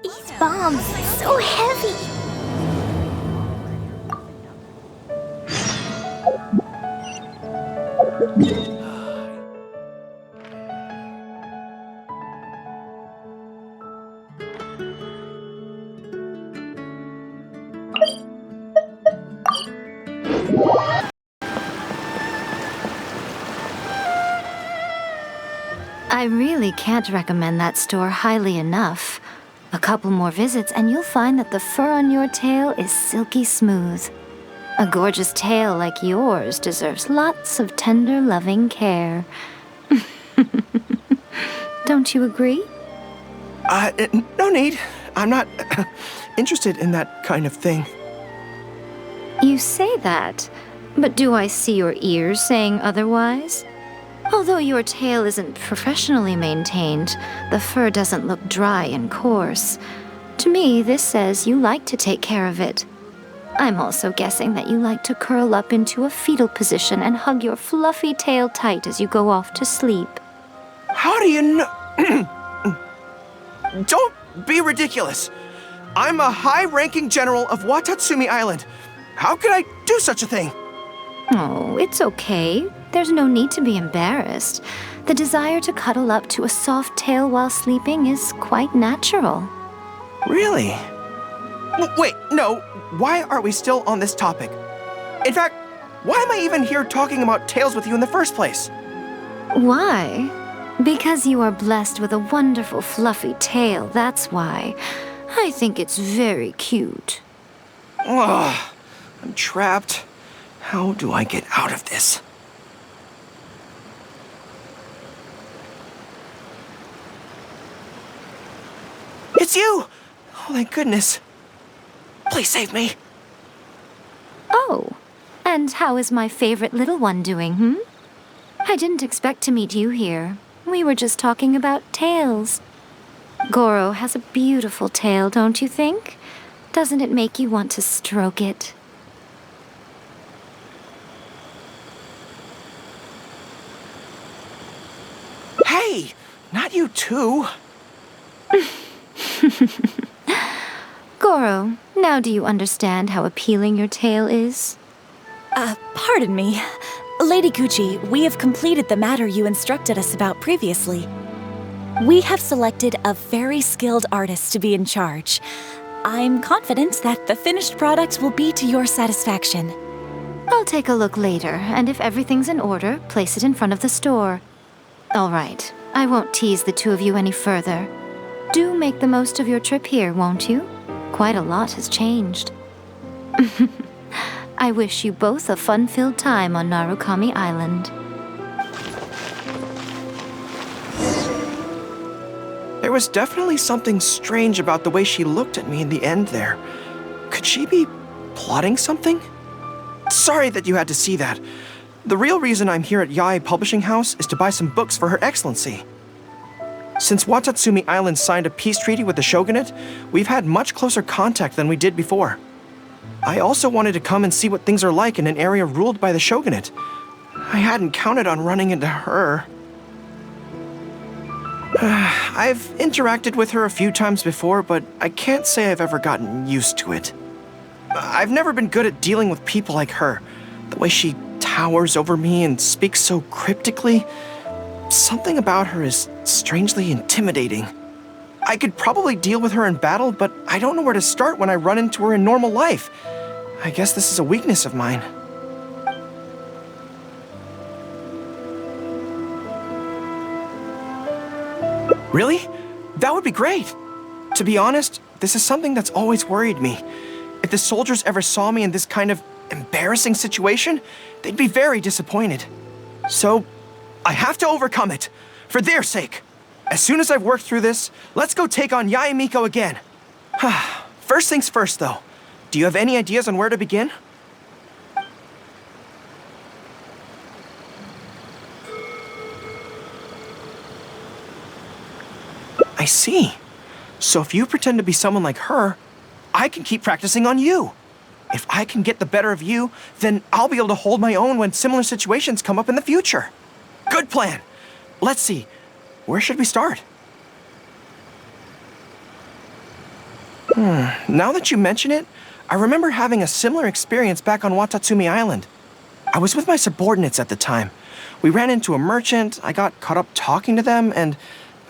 These bombs, so heavy. I really can't recommend that store highly enough. A couple more visits and you'll find that the fur on your tail is silky smooth. A gorgeous tail like yours deserves lots of tender, loving care. Don't you agree? No need. I'm not interested in that kind of thing. You say that, but do I see your ears saying otherwise? Although your tail isn't professionally maintained, the fur doesn't look dry and coarse. To me, this says you like to take care of it. I'm also guessing that you like to curl up into a fetal position and hug your fluffy tail tight as you go off to sleep. How do you know? Don't be ridiculous. I'm a high-ranking general of Watatsumi Island. How could I do such a thing? Oh, it's okay. There's no need to be embarrassed. The desire to cuddle up to a soft tail while sleeping is quite natural. Really? Wait, no. Why are we still on this topic? In fact, why am I even here talking about tails with you in the first place? Why? Because you are blessed with a wonderful fluffy tail, that's why. I think it's very cute. Ugh, I'm trapped. How do I get out of this? It's you! Oh, thank goodness. Please save me. Oh, and how is my favorite little one doing, I didn't expect to meet you here. We were just talking about tails. Gorou has a beautiful tail, don't you think? Doesn't it make you want to stroke it? Hey, not you too. Gorou, now do you understand how appealing your tail is? Pardon me. Lady Gucci, we have completed the matter you instructed us about previously. We have selected a very skilled artist to be in charge. I'm confident that the finished product will be to your satisfaction. I'll take a look later, and if everything's in order, place it in front of the store. All right, I won't tease the two of you any further. Do make the most of your trip here, won't you? Quite a lot has changed. I wish you both a fun-filled time on Narukami Island. There was definitely something strange about the way she looked at me in the end there. Could she be plotting something? Sorry that you had to see that. The real reason I'm here at Yae Publishing House is to buy some books for Her Excellency. Since Watatsumi Island signed a peace treaty with the shogunate, we've had much closer contact than we did before. I also wanted to come and see what things are like in an area ruled by the shogunate. I hadn't counted on running into her. I've interacted with her a few times before, but I can't say I've ever gotten used to it. I've never been good at dealing with people like her. The way she towers over me and speaks so cryptically. Something about her is strangely intimidating. I could probably deal with her in battle, but I don't know where to start when I run into her in normal life. I guess this is a weakness of mine. Really? That would be great. To be honest, this is something that's always worried me. If the soldiers ever saw me in this kind of embarrassing situation, they'd be very disappointed. So, I have to overcome it, for their sake. As soon as I've worked through this, let's go take on Yae Miko again. First things first, though. Do you have any ideas on where to begin? I see. So if you pretend to be someone like her, I can keep practicing on you. If I can get the better of you, then I'll be able to hold my own when similar situations come up in the future. Good plan. Let's see. Where should we start? Now that you mention it, I remember having a similar experience back on Watatsumi Island. I was with my subordinates at the time. We ran into a merchant, I got caught up talking to them, and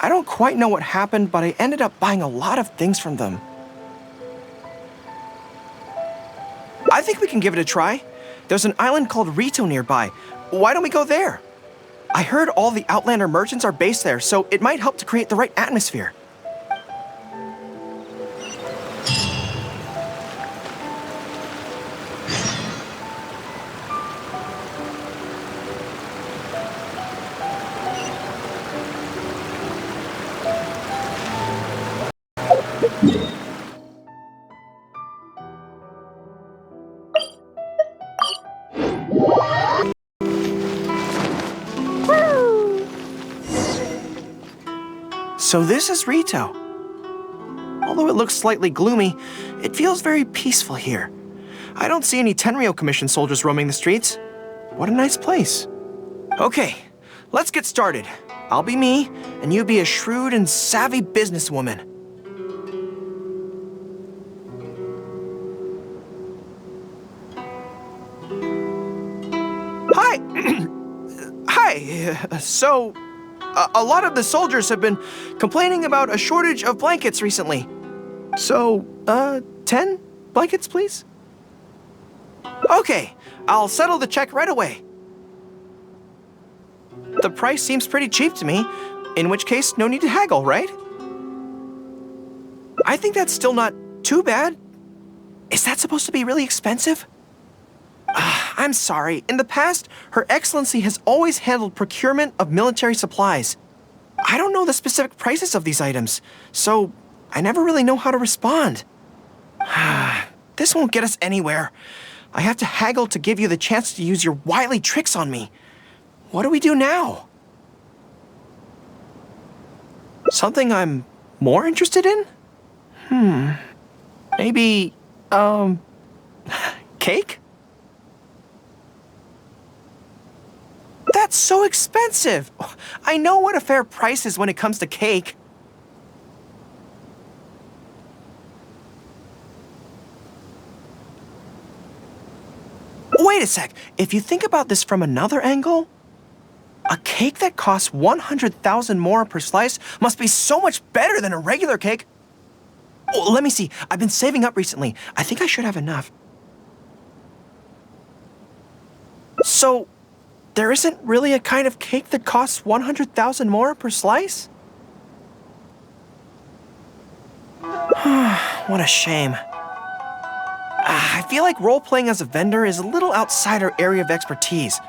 I don't quite know what happened, but I ended up buying a lot of things from them. I think we can give it a try. There's an island called Ritou nearby. Why don't we go there? I heard all the Outlander merchants are based there, so it might help to create the right atmosphere. So this is Ritou. Although it looks slightly gloomy, it feels very peaceful here. I don't see any Tenryou Commission soldiers roaming the streets. What a nice place. Okay, let's get started. I'll be me, and you be a shrewd and savvy businesswoman. Hi! Hi, so... A lot of the soldiers have been complaining about a shortage of blankets recently. So, 10 blankets, please? Okay, I'll settle the check right away. The price seems pretty cheap to me, in which case, no need to haggle, right? I think that's still not too bad. Is that supposed to be really expensive? I'm sorry. In the past, Her Excellency has always handled procurement of military supplies. I don't know the specific prices of these items, so I never really know how to respond. This won't get us anywhere. I have to haggle to give you the chance to use your wily tricks on me. What do we do now? Something I'm more interested in? Maybe, cake? That's so expensive! I know what a fair price is when it comes to cake. Wait a sec. If you think about this from another angle, a cake that costs 100,000 more per slice must be so much better than a regular cake. Oh, let me see. I've been saving up recently. I think I should have enough. So... there isn't really a kind of cake that costs 100,000 more per slice? What a shame. I feel like role-playing as a vendor is a little outside our area of expertise.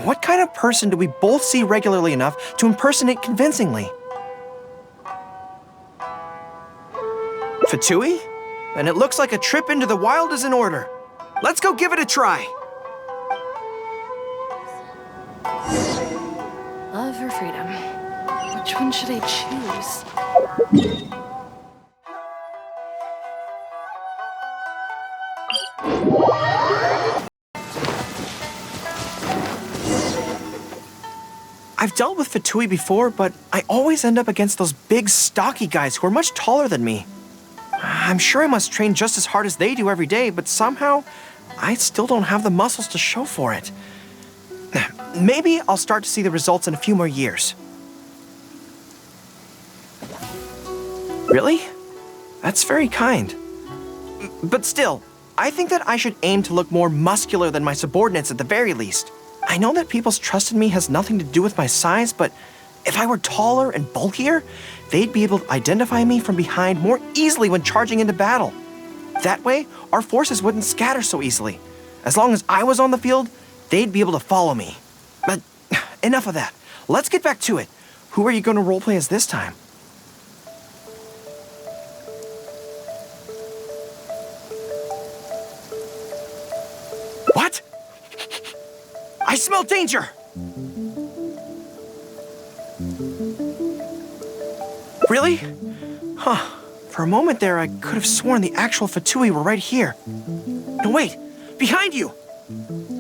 What kind of person do we both see regularly enough to impersonate convincingly? Fatui? And it looks like a trip into the wild is in order. Let's go give it a try. Love or freedom? Which one should I choose? I've dealt with Fatui before, but I always end up against those big, stocky guys who are much taller than me. I'm sure I must train just as hard as they do every day, but somehow, I still don't have the muscles to show for it. Maybe I'll start to see the results in a few more years. Really? That's very kind. But still, I think that I should aim to look more muscular than my subordinates at the very least. I know that people's trust in me has nothing to do with my size, but if I were taller and bulkier, they'd be able to identify me from behind more easily when charging into battle. That way, our forces wouldn't scatter so easily. As long as I was on the field, they'd be able to follow me. But enough of that. Let's get back to it. Who are you going to roleplay as this time? What? I smell danger! Really? Huh. For a moment there, I could have sworn the actual Fatui were right here. No, wait! Behind you!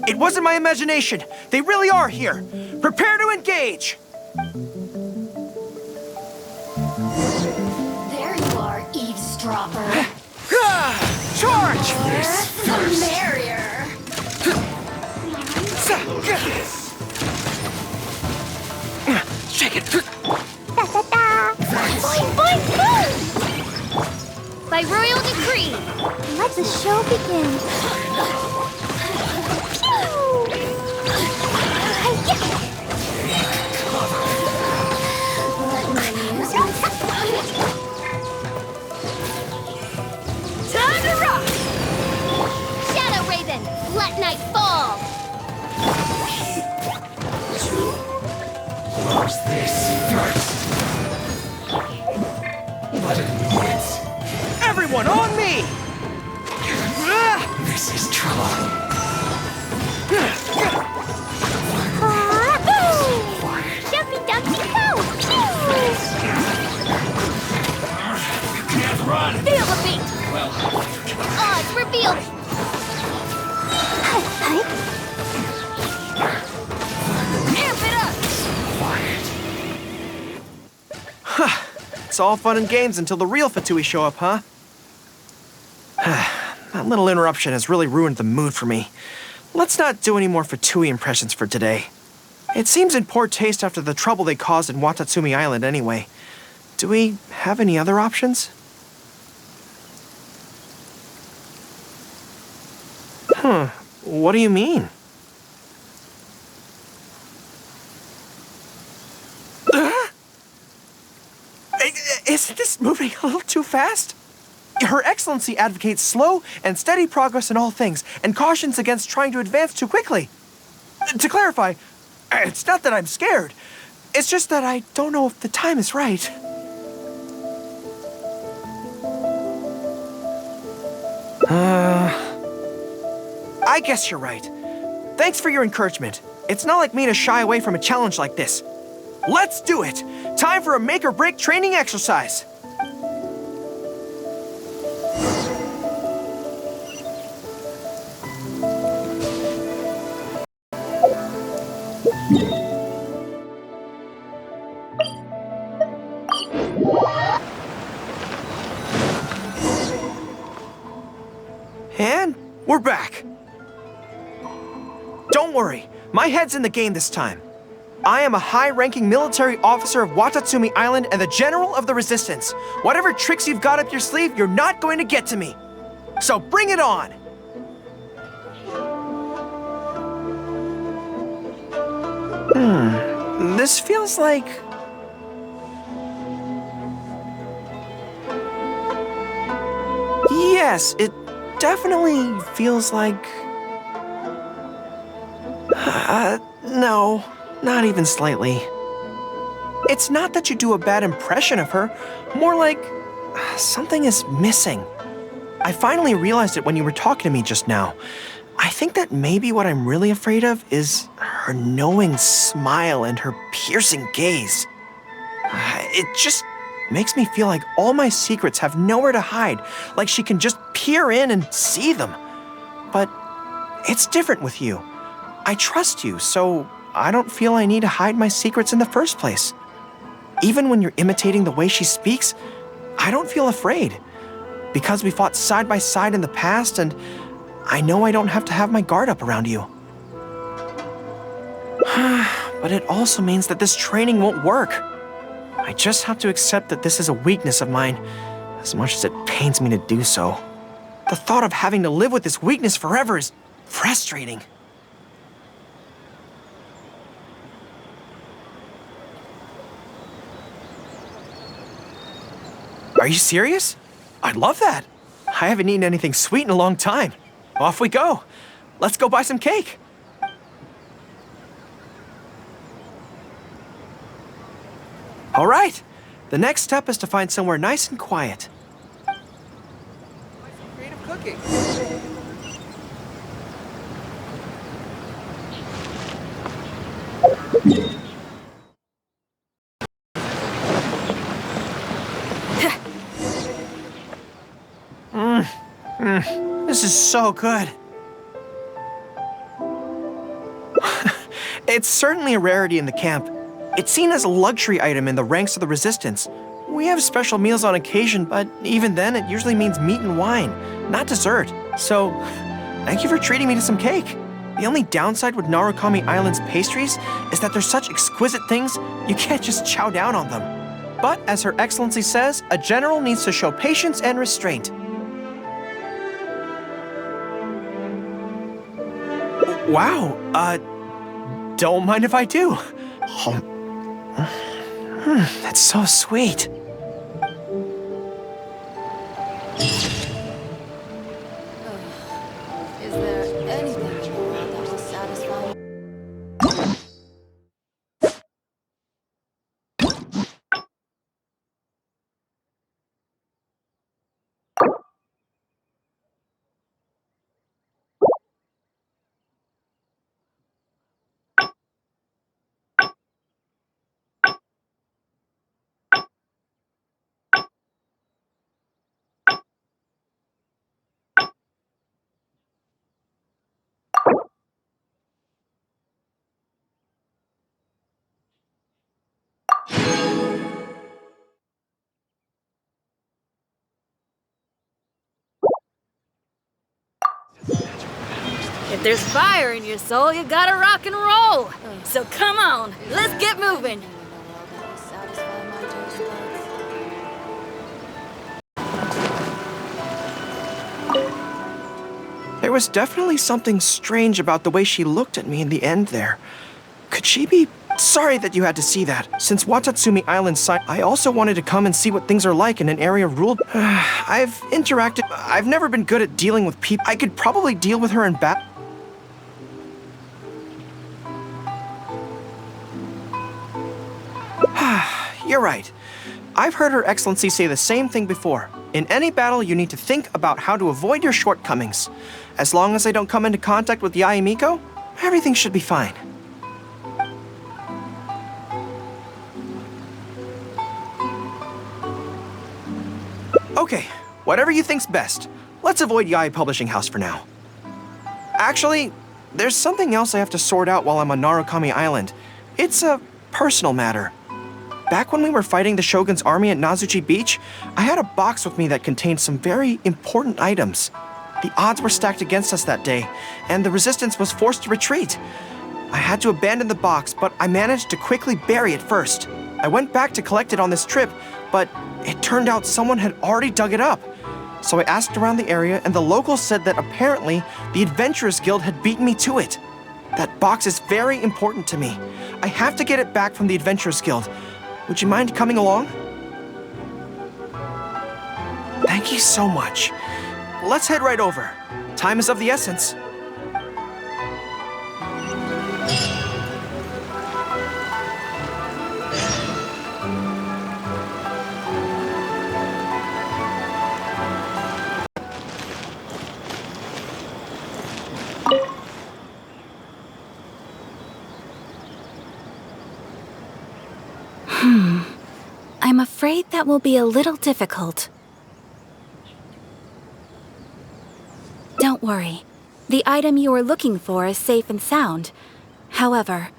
It wasn't my imagination! They really are here! Prepare to engage! There you are, eavesdropper. dropper. Charge! The merrier. Shake it! Boing, boing, boing! By royal decree! Let the show begin. Time to rock! Shadow Raven, let night fall! What's this first? What annoyance! Everyone on me! This is trouble. Jumpy dumpy go! Can't run! Feel the beat! Well, Odds revealed! Amp it up! It's all fun and games until the real Fatui show up, huh? That little interruption has really ruined the mood for me. Let's not do any more Fatui impressions for today. It seems in poor taste after the trouble they caused in Watatsumi Island anyway. Do we have any other options? What do you mean? Isn't this moving a little too fast? Her Excellency advocates slow and steady progress in all things and cautions against trying to advance too quickly. To clarify, it's not that I'm scared. It's just that I don't know if the time is right. I guess you're right. Thanks for your encouragement. It's not like me to shy away from a challenge like this. Let's do it! Time for a make-or-break training exercise! And we're back. Don't worry, my head's in the game this time. I am a high-ranking military officer of Watatsumi Island and the General of the Resistance. Whatever tricks you've got up your sleeve, you're not going to get to me. So bring it on! This feels like... Yes, it definitely feels like... No, not even slightly. It's not that you do a bad impression of her, more like something is missing. I finally realized it when you were talking to me just now. I think that maybe what I'm really afraid of is her knowing smile and her piercing gaze. It just makes me feel like all my secrets have nowhere to hide, like she can just peer in and see them. But it's different with you. I trust you, so I don't feel I need to hide my secrets in the first place. Even when you're imitating the way she speaks, I don't feel afraid. Because we fought side by side in the past, and I know I don't have to have my guard up around you. But it also means that this training won't work. I just have to accept that this is a weakness of mine, as much as it pains me to do so. The thought of having to live with this weakness forever is frustrating. Are you serious? I'd love that. I haven't eaten anything sweet in a long time. Off we go. Let's go buy some cake. All right. The next step is to find somewhere nice and quiet. Creative cooking. This is so good. It's certainly a rarity in the camp. It's seen as a luxury item in the ranks of the Resistance. We have special meals on occasion, but even then, it usually means meat and wine, not dessert. So, thank you for treating me to some cake. The only downside with Narukami Island's pastries is that they're such exquisite things, you can't just chow down on them. But, as Her Excellency says, a general needs to show patience and restraint. Wow, don't mind if I do. That's so sweet. Is there anything in the world that will satisfy me? If there's fire in your soul, you gotta rock and roll. So come on, let's get moving. In the world that will satisfy my taste buds. There was definitely something strange about the way she looked at me in the end there. Could she be... Sorry that you had to see that. Since Watatsumi Island side, I also wanted to come and see what things are like in an area ruled... I've never been good at dealing with people. I could probably deal with her in bat... You're right. I've heard Her Excellency say the same thing before. In any battle, you need to think about how to avoid your shortcomings. As long as I don't come into contact with Yae Miko, everything should be fine. Okay, whatever you think's best. Let's avoid Yae Publishing House for now. Actually, there's something else I have to sort out while I'm on Narukami Island. It's a personal matter. Back when we were fighting the Shogun's army at Nazuchi Beach, I had a box with me that contained some very important items. The odds were stacked against us that day, and the resistance was forced to retreat. I had to abandon the box, but I managed to quickly bury it first. I went back to collect it on this trip, but it turned out someone had already dug it up. So I asked around the area, and the locals said that apparently the Adventurers Guild had beaten me to it. That box is very important to me. I have to get it back from the Adventurers Guild. Would you mind coming along? Thank you so much. Let's head right over. Time is of the essence. I'm afraid that will be a little difficult. Don't worry. The item you are looking for is safe and sound. However,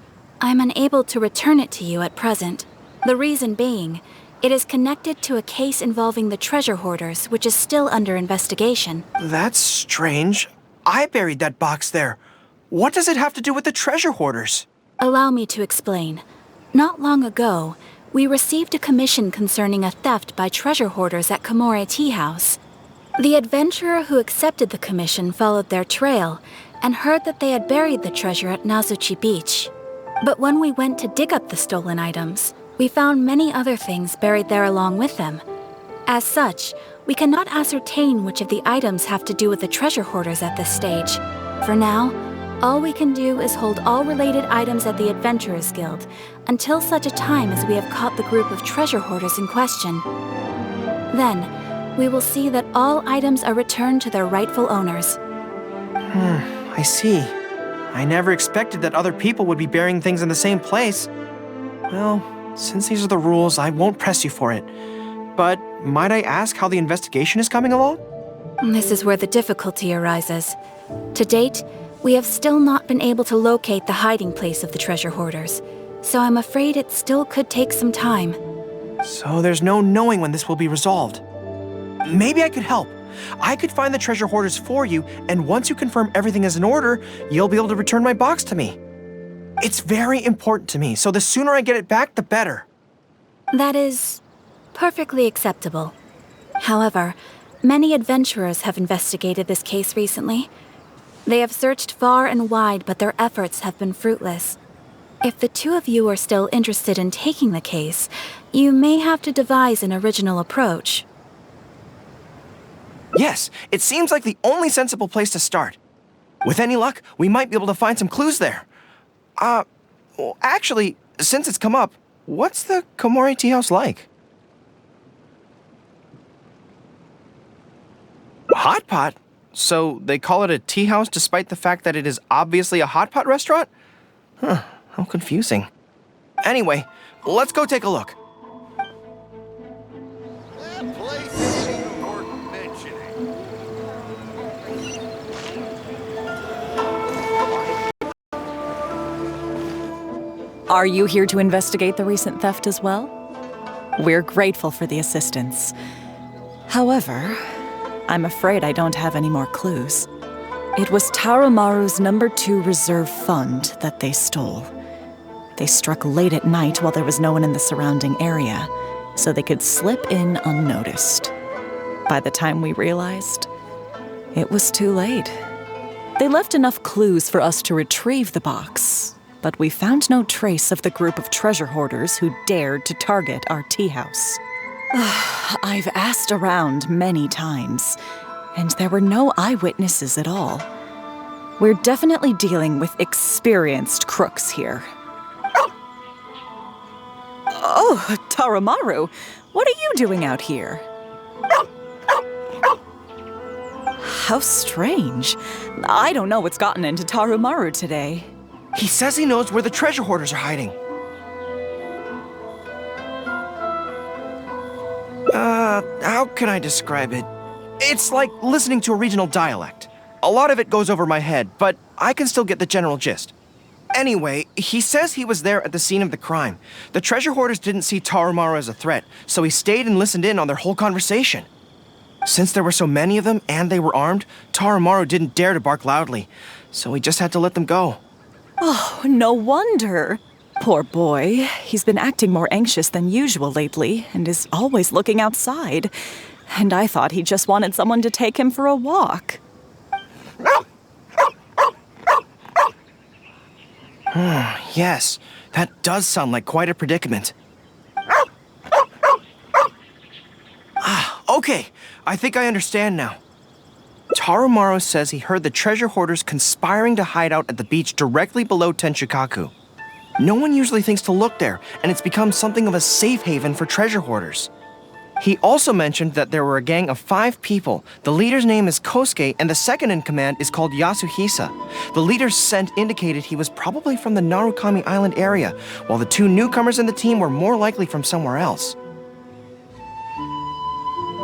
I'm unable to return it to you at present. The reason being, it is connected to a case involving the treasure hoarders, which is still under investigation. That's strange. I buried that box there. What does it have to do with the treasure hoarders? Allow me to explain. Not long ago, we received a commission concerning a theft by treasure hoarders at Komore Teahouse. The adventurer who accepted the commission followed their trail and heard that they had buried the treasure at Nazuchi Beach. But when we went to dig up the stolen items, we found many other things buried there along with them. As such, we cannot ascertain which of the items have to do with the treasure hoarders at this stage. For now, all we can do is hold all related items at the Adventurers Guild until such a time as we have caught the group of treasure hoarders in question. Then, we will see that all items are returned to their rightful owners. I see. I never expected that other people would be burying things in the same place. Well, since these are the rules, I won't press you for it. But might I ask how the investigation is coming along? This is where the difficulty arises. To date, we have still not been able to locate the hiding place of the treasure hoarders, so I'm afraid it still could take some time. So there's no knowing when this will be resolved. Maybe I could help. I could find the treasure hoarders for you, and once you confirm everything is in order, you'll be able to return my box to me. It's very important to me, so the sooner I get it back, the better. That is perfectly acceptable. However, many adventurers have investigated this case recently. They have searched far and wide, but their efforts have been fruitless. If the two of you are still interested in taking the case, you may have to devise an original approach. Yes, it seems like the only sensible place to start. With any luck, we might be able to find some clues there. Well, actually, since it's come up, what's the Komore Teahouse like? Hot pot? So they call it a tea house despite the fact that it is obviously a hot pot restaurant? Huh, how confusing. Anyway, let's go take a look. That place isn't worth mentioning. Are you here to investigate the recent theft as well? We're grateful for the assistance. However, I'm afraid I don't have any more clues. It was Tarumaru's #2 reserve fund that they stole. They struck late at night while there was no one in the surrounding area, so they could slip in unnoticed. By the time we realized, it was too late. They left enough clues for us to retrieve the box, but we found no trace of the group of treasure hoarders who dared to target our tea house. I've asked around many times, and there were no eyewitnesses at all. We're definitely dealing with experienced crooks here. Oh, Tarumaru, what are you doing out here? How strange. I don't know what's gotten into Tarumaru today. He says he knows where the treasure hoarders are hiding. How can I describe it? It's like listening to a regional dialect. A lot of it goes over my head, but I can still get the general gist. Anyway, he says he was there at the scene of the crime. The treasure hoarders didn't see Tarumaru as a threat, so he stayed and listened in on their whole conversation. Since there were so many of them and they were armed, Tarumaru didn't dare to bark loudly, so he just had to let them go. Oh, no wonder. Poor boy. He's been acting more anxious than usual lately and is always looking outside. And I thought he just wanted someone to take him for a walk. Yes, that does sound like quite a predicament. Okay, I think I understand now. Tarumaru says he heard the treasure hoarders conspiring to hide out at the beach directly below Tenchukaku. No one usually thinks to look there, and it's become something of a safe haven for treasure hoarders. He also mentioned that there were a gang of 5 people. The leader's name is Kosuke, and the second in command is called Yasuhisa. The leader's scent indicated he was probably from the Narukami Island area, while the 2 newcomers in the team were more likely from somewhere else.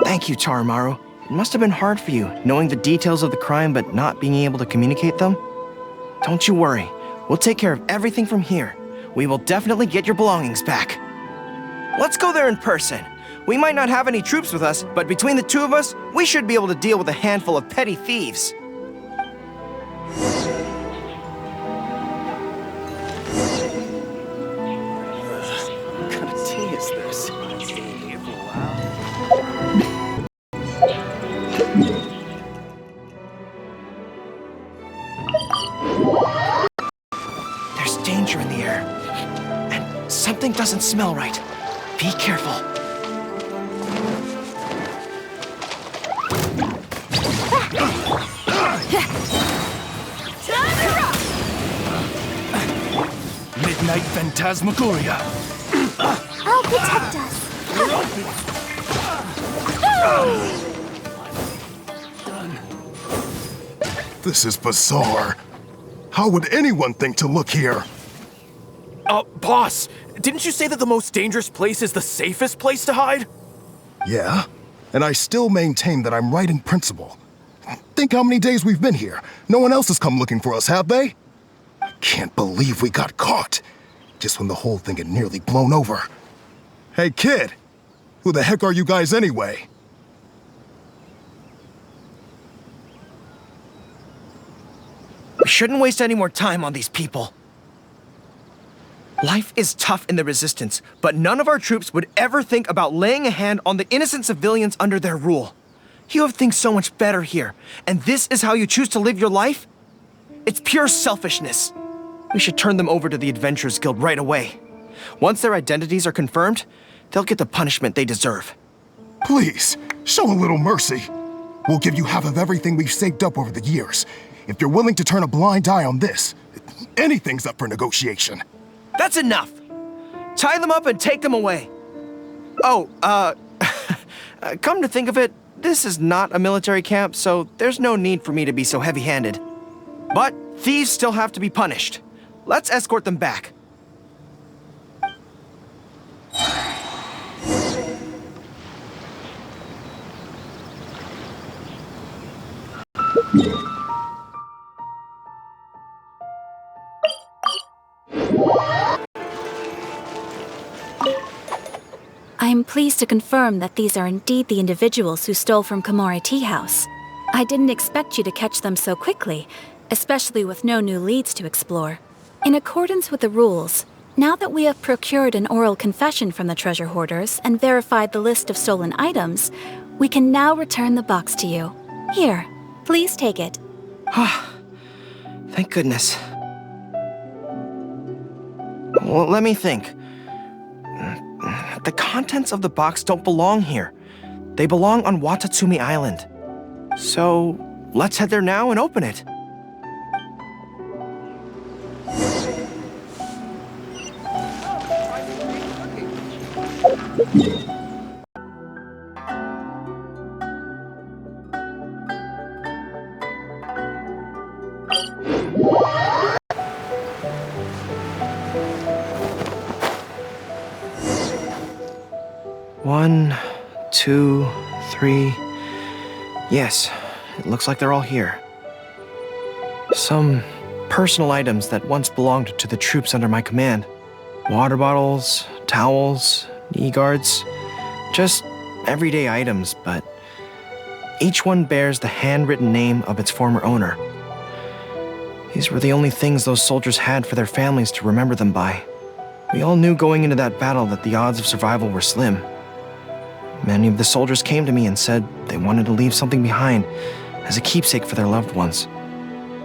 Thank you, Tarumaru. It must have been hard for you, knowing the details of the crime but not being able to communicate them. Don't you worry. We'll take care of everything from here. We will definitely get your belongings back. Let's go there in person. We might not have any troops with us, but between the 2 of us, we should be able to deal with a handful of petty thieves. What kind of tea is this? There's danger in the air, and something doesn't smell right. Be careful. Midnight Phantasmagoria. I'll protect us. This is bizarre. How would anyone think to look here? Boss, didn't you say that the most dangerous place is the safest place to hide? Yeah, and I still maintain that I'm right in principle. Think how many days we've been here. No one else has come looking for us, have they? I can't believe we got caught. Just when the whole thing had nearly blown over. Hey, kid, Who the heck are you guys anyway? We shouldn't waste any more time on these people. Life is tough in the Resistance, but none of our troops would ever think about laying a hand on the innocent civilians under their rule. You have things so much better here, and this is how you choose to live your life? It's pure selfishness. We should turn them over to the Adventurers Guild right away. Once their identities are confirmed, they'll get the punishment they deserve. Please, show a little mercy. We'll give you half of everything we've saved up over the years. If you're willing to turn a blind eye on this, anything's up for negotiation. That's enough! Tie them up and take them away. Oh, come to think of it, this is not a military camp, so there's no need for me to be so heavy-handed. But thieves still have to be punished. Let's escort them back. I am pleased to confirm that these are indeed the individuals who stole from Komore Teahouse. I didn't expect you to catch them so quickly, especially with no new leads to explore. In accordance with the rules, now that we have procured an oral confession from the treasure hoarders and verified the list of stolen items, we can now return the box to you. Here, please take it. Thank goodness. Well, let me think. The contents of the box don't belong here. They belong on Watatsumi Island. So, let's head there now and open it. One, two, three. Yes, it looks like they're all here. Some personal items that once belonged to the troops under my command. Water bottles, towels, knee guards. Just everyday items, but each one bears the handwritten name of its former owner. These were the only things those soldiers had for their families to remember them by. We all knew going into that battle that the odds of survival were slim. Many of the soldiers came to me and said they wanted to leave something behind as a keepsake for their loved ones.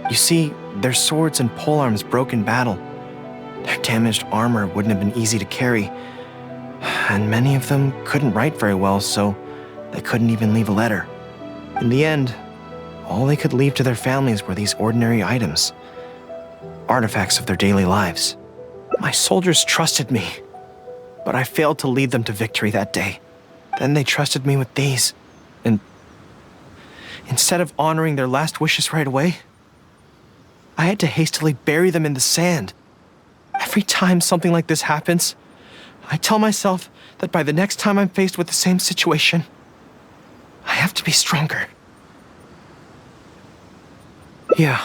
You see, their swords and polearms broke in battle. Their damaged armor wouldn't have been easy to carry, and many of them couldn't write very well, so they couldn't even leave a letter. In the end, all they could leave to their families were these ordinary items, artifacts of their daily lives. My soldiers trusted me, but I failed to lead them to victory that day. Then they trusted me with these, and instead of honoring their last wishes right away, I had to hastily bury them in the sand. Every time something like this happens, I tell myself that by the next time I'm faced with the same situation, I have to be stronger. Yeah,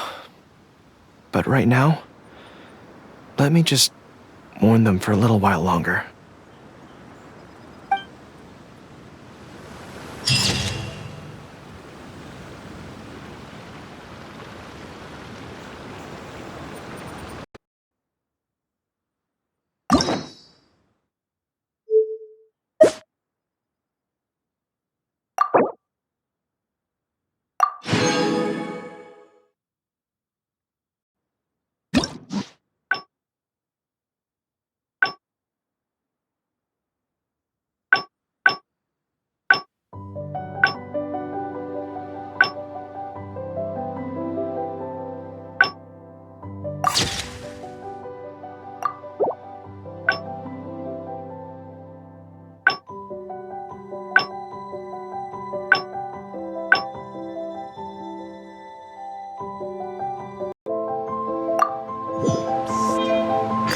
but right now, let me just mourn them for a little while longer.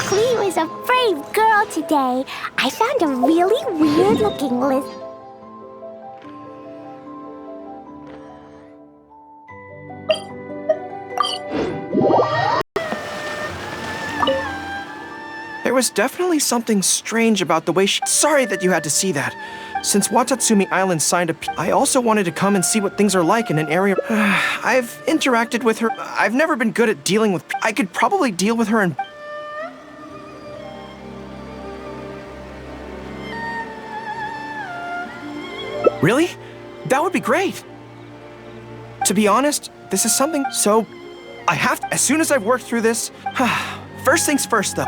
Cleo is a brave girl today. I found a really weird-looking list. There was definitely something strange about the way she... Sorry that you had to see that, Since Watatsumi Island signed I also wanted to come and see what things are like in an area. I've interacted with her. I've never been good at dealing with. I could probably deal with her and. Really? That would be great. To be honest, this is something. So, I have to. As soon as I've worked through this. First things first, though.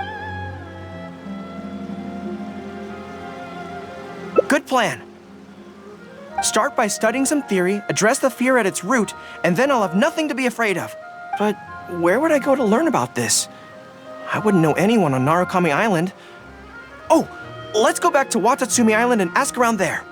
Good plan. Start by studying some theory, address the fear at its root, and then I'll have nothing to be afraid of. But where would I go to learn about this? I wouldn't know anyone on Narukami Island. Oh, let's go back to Watatsumi Island and ask around there.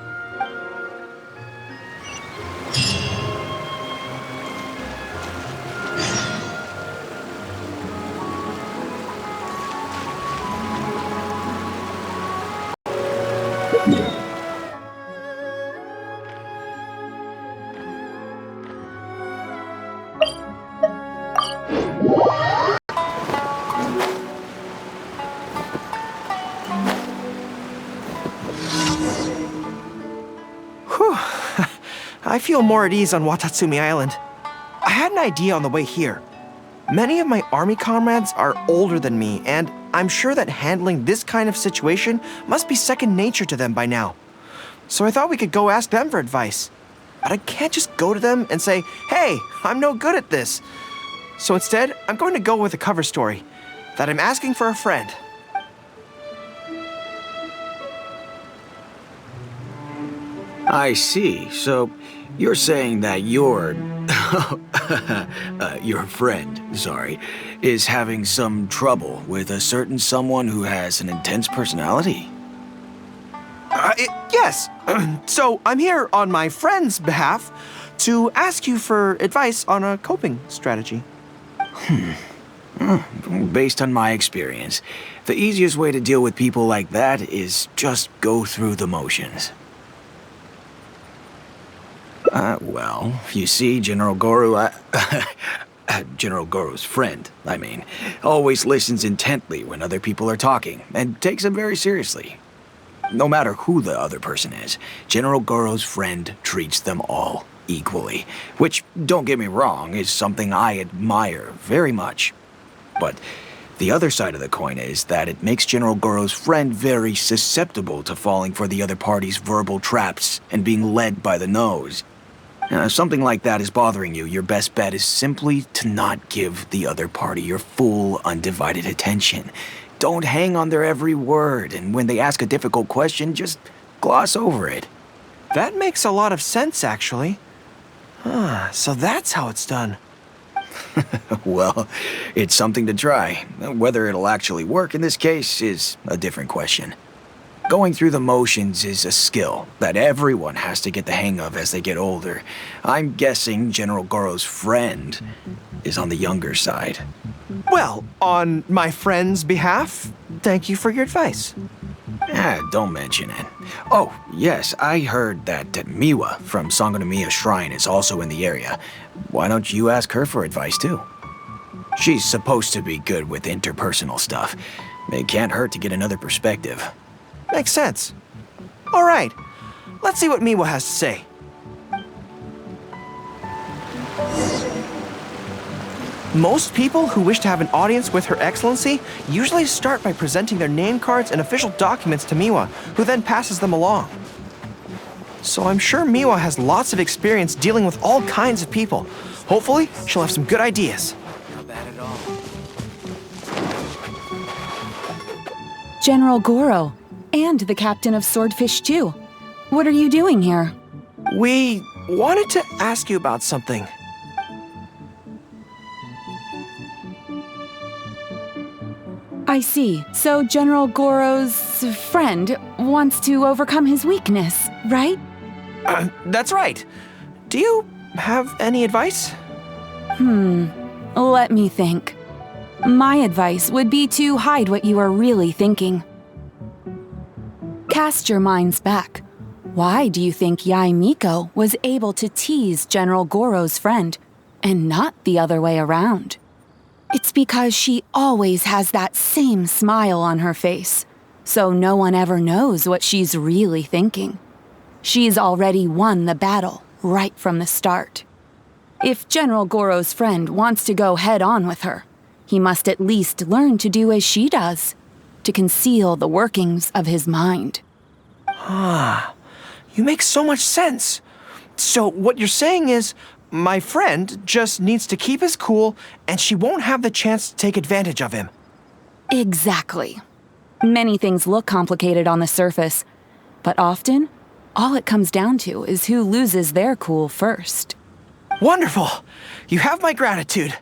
I feel more at ease on Watatsumi Island. I had an idea on the way here. Many of my army comrades are older than me, and I'm sure that handling this kind of situation must be second nature to them by now. So I thought we could go ask them for advice. But I can't just go to them and say, hey, I'm no good at this. So instead, I'm going to go with a cover story, that I'm asking for a friend. I see. So you're saying that your friend, is having some trouble with a certain someone who has an intense personality? Yes. So I'm here on my friend's behalf to ask you for advice on a coping strategy. Based on my experience, the easiest way to deal with people like that is just go through the motions. Well, you see, General Gorou, General Gorou's friend, always listens intently when other people are talking, and takes them very seriously. No matter who the other person is, General Gorou's friend treats them all equally, which, don't get me wrong, is something I admire very much. But the other side of the coin is that it makes General Gorou's friend very susceptible to falling for the other party's verbal traps and being led by the nose. Now, if something like that is bothering you, your best bet is simply to not give the other party your full, undivided attention. Don't hang on their every word, and when they ask a difficult question, just gloss over it. That makes a lot of sense, actually. So that's how it's done. Well, it's something to try. Whether it'll actually work in this case is a different question. Going through the motions is a skill that everyone has to get the hang of as they get older. I'm guessing General Gorou's friend is on the younger side. Well, on my friend's behalf, thank you for your advice. Don't mention it. Oh, yes, I heard that Miwa from Sangonomiya Shrine is also in the area. Why don't you ask her for advice, too? She's supposed to be good with interpersonal stuff. It can't hurt to get another perspective. Makes sense. All right, let's see what Miwa has to say. Most people who wish to have an audience with Her Excellency usually start by presenting their name cards and official documents to Miwa, who then passes them along. So I'm sure Miwa has lots of experience dealing with all kinds of people. Hopefully, she'll have some good ideas. Not bad at all. General Gorou, and the captain of Swordfish too. What are you doing here? We wanted to ask you about something. I see. So General Gorou's friend wants to overcome his weakness, right? That's right. Do you have any advice? Let me think. My advice would be to hide what you are really thinking. Cast your minds back. Why do you think Yae Miko was able to tease General Gorou's friend, and not the other way around? It's because she always has that same smile on her face, so no one ever knows what she's really thinking. She's already won the battle right from the start. If General Gorou's friend wants to go head-on with her, he must at least learn to do as she does, to conceal the workings of his mind. Ah, you make so much sense. So what you're saying is, my friend just needs to keep his cool and she won't have the chance to take advantage of him. Exactly. Many things look complicated on the surface, but often, all it comes down to is who loses their cool first. Wonderful! You have my gratitude.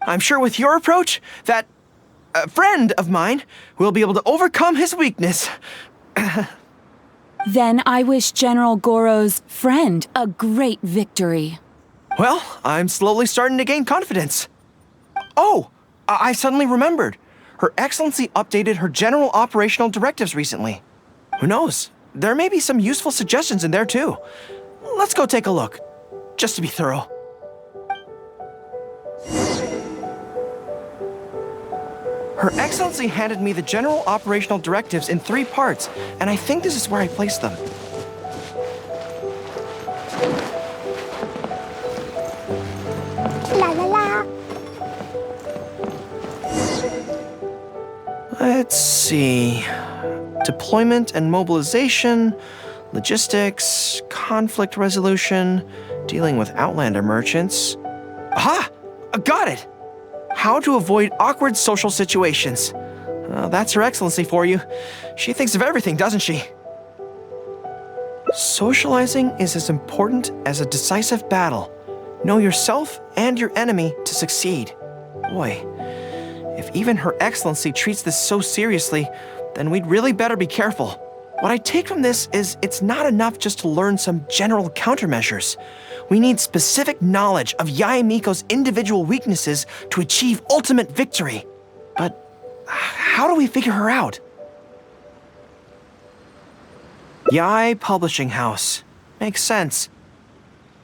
I'm sure with your approach, that friend of mine will be able to overcome his weakness. Then I wish General Gorou's friend a great victory. Well, I'm slowly starting to gain confidence. Oh, I suddenly remembered. Her Excellency updated her general operational directives recently. Who knows? There may be some useful suggestions in there too. Let's go take a look, just to be thorough. Her Excellency handed me the general operational directives in 3 parts, and I think this is where I placed them. La la la. Let's see. Deployment and mobilization, logistics, conflict resolution, dealing with Outlander merchants. Aha! Got it! How to avoid awkward social situations. That's Her Excellency for you. She thinks of everything, doesn't she? Socializing is as important as a decisive battle. Know yourself and your enemy to succeed. Boy, if even Her Excellency treats this so seriously, then we'd really better be careful. What I take from this is it's not enough just to learn some general countermeasures. We need specific knowledge of Yae Miko's individual weaknesses to achieve ultimate victory. But how do we figure her out? Yae Publishing House. Makes sense.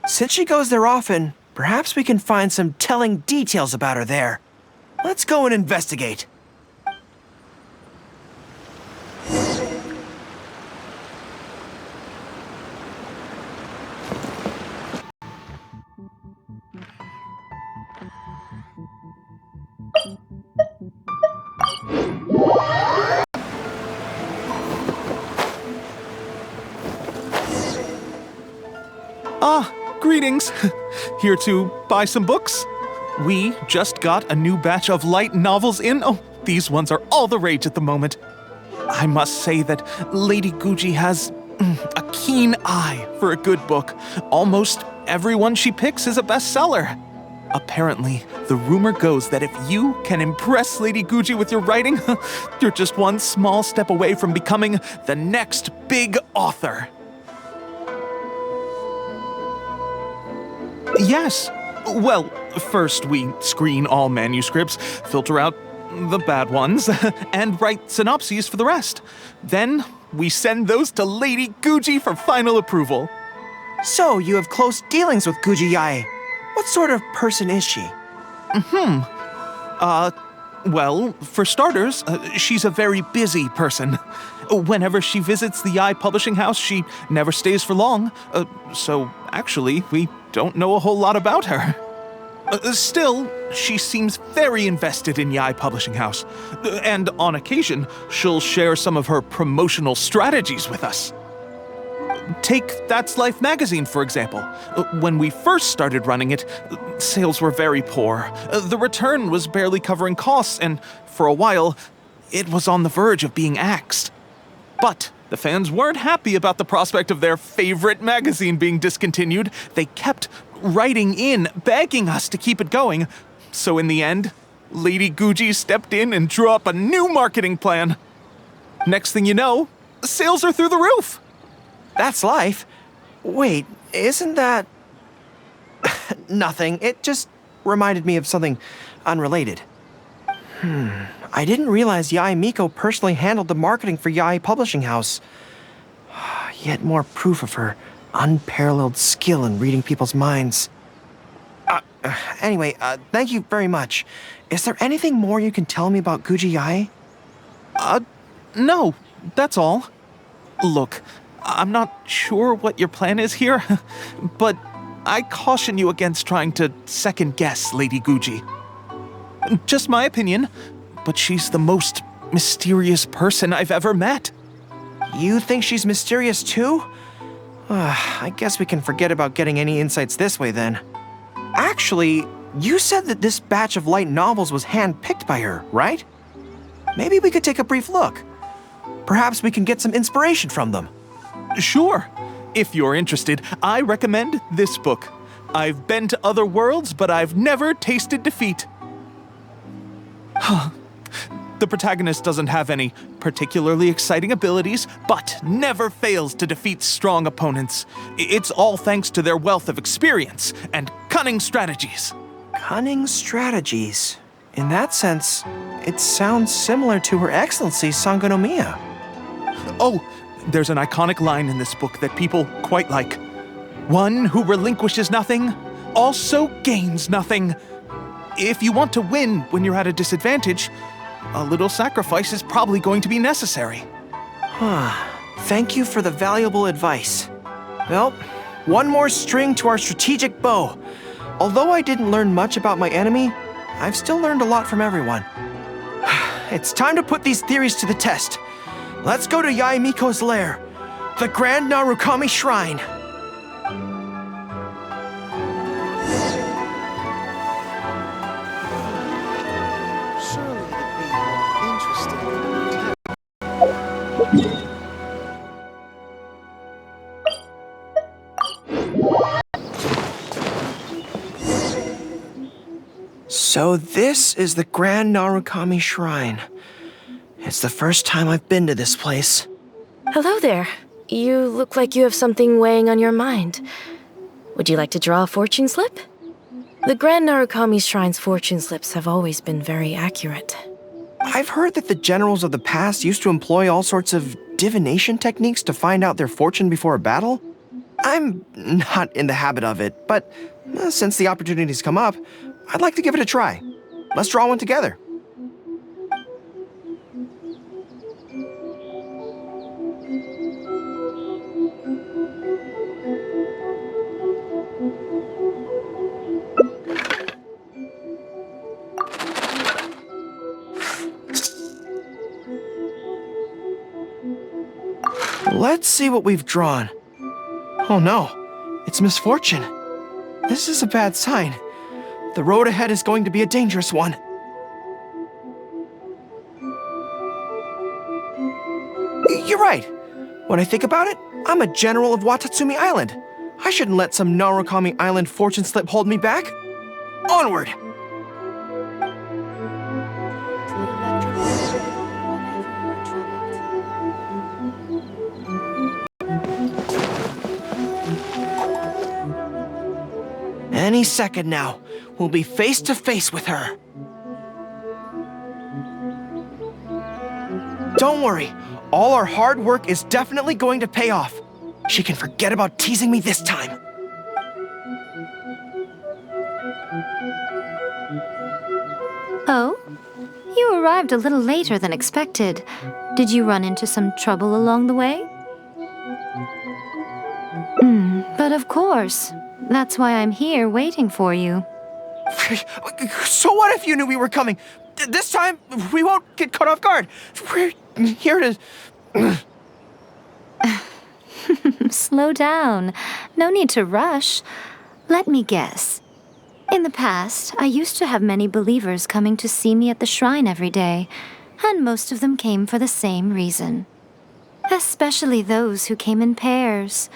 Since she goes there often, perhaps we can find some telling details about her there. Let's go and investigate. Greetings. Here to buy some books? We just got a new batch of light novels in. Oh, these ones are all the rage at the moment. I must say that Lady Guji has a keen eye for a good book. Almost everyone she picks is a bestseller. Apparently, the rumor goes that if you can impress Lady Guji with your writing, you're just one small step away from becoming the next big author. Yes. Well, first we screen all manuscripts, filter out the bad ones, and write synopses for the rest. Then we send those to Lady Guji for final approval. So, you have close dealings with Guji Yae. What sort of person is she? Well, for starters, she's a very busy person. Whenever she visits the Yae Publishing House, she never stays for long. So, actually, we don't know a whole lot about her. Still, she seems very invested in Yae Publishing House. And on occasion, she'll share some of her promotional strategies with us. Take That's Life magazine, for example. When we first started running it, sales were very poor. The return was barely covering costs, and for a while, it was on the verge of being axed. But the fans weren't happy about the prospect of their favorite magazine being discontinued. They kept writing in, begging us to keep it going. So in the end, Lady Guji stepped in and drew up a new marketing plan. Next thing you know, sales are through the roof. That's Life? Wait, isn't that... Nothing. It just reminded me of something unrelated. I didn't realize Yae Miko personally handled the marketing for Yae Publishing House. Yet more proof of her unparalleled skill in reading people's minds. Anyway, thank you very much. Is there anything more you can tell me about Guji Yae? No, that's all. Look, I'm not sure what your plan is here, but I caution you against trying to second-guess Lady Guji. Just my opinion, but she's the most mysterious person I've ever met. You think she's mysterious too? I guess we can forget about getting any insights this way then. Actually, you said that this batch of light novels was hand-picked by her, right? Maybe we could take a brief look. Perhaps we can get some inspiration from them. Sure. If you're interested, I recommend this book. I've been to other worlds, but I've never tasted defeat. The protagonist doesn't have any particularly exciting abilities, but never fails to defeat strong opponents. It's all thanks to their wealth of experience and cunning strategies. Cunning strategies? In that sense, it sounds similar to Her Excellency Sangonomiya. Oh, there's an iconic line in this book that people quite like. One who relinquishes nothing also gains nothing. If you want to win when you're at a disadvantage, a little sacrifice is probably going to be necessary. Thank you for the valuable advice. Well, one more string to our strategic bow. Although I didn't learn much about my enemy, I've still learned a lot from everyone. It's time to put these theories to the test. Let's go to Yae Miko's lair, the Grand Narukami Shrine. So this is the Grand Narukami Shrine. It's the first time I've been to this place. Hello there. You look like you have something weighing on your mind. Would you like to draw a fortune slip? The Grand Narukami Shrine's fortune slips have always been very accurate. I've heard that the generals of the past used to employ all sorts of divination techniques to find out their fortune before a battle. I'm not in the habit of it, but since the opportunity's come up, I'd like to give it a try. Let's draw one together. Let's see what we've drawn. Oh no, it's misfortune. This is a bad sign. The road ahead is going to be a dangerous one. You're right. When I think about it, I'm a general of Watatsumi Island. I shouldn't let some Narukami Island fortune slip hold me back. Onward! Any second now, we'll be face to face with her. Don't worry, all our hard work is definitely going to pay off. She can forget about teasing me this time. Oh? You arrived a little later than expected. Did you run into some trouble along the way? But of course. That's why I'm here waiting for you. So what if you knew we were coming? This time, we won't get caught off guard. We're here to... Slow down. No need to rush. Let me guess. In the past, I used to have many believers coming to see me at the shrine every day, and most of them came for the same reason. Especially those who came in pairs.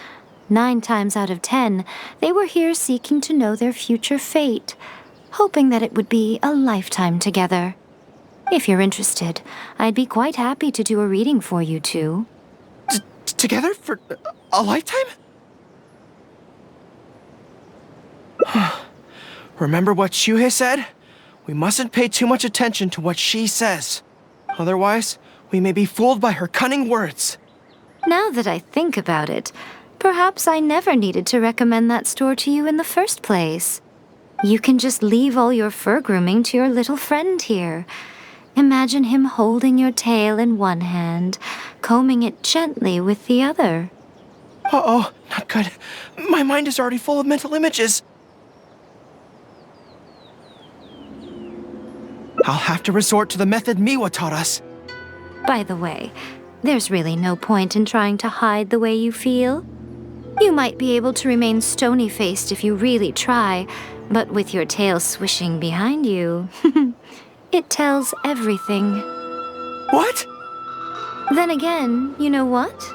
9 times out of 10, they were here seeking to know their future fate, hoping that it would be a lifetime together. If you're interested, I'd be quite happy to do a reading for you two. Together for a lifetime? Remember what Shuhei said? We mustn't pay too much attention to what she says. Otherwise, we may be fooled by her cunning words. Now that I think about it, perhaps I never needed to recommend that store to you in the first place. You can just leave all your fur grooming to your little friend here. Imagine him holding your tail in one hand, combing it gently with the other. Uh-oh, not good. My mind is already full of mental images. I'll have to resort to the method Miwa taught us. By the way, there's really no point in trying to hide the way you feel. You might be able to remain stony-faced if you really try, but with your tail swishing behind you, it tells everything. What? Then again, you know what?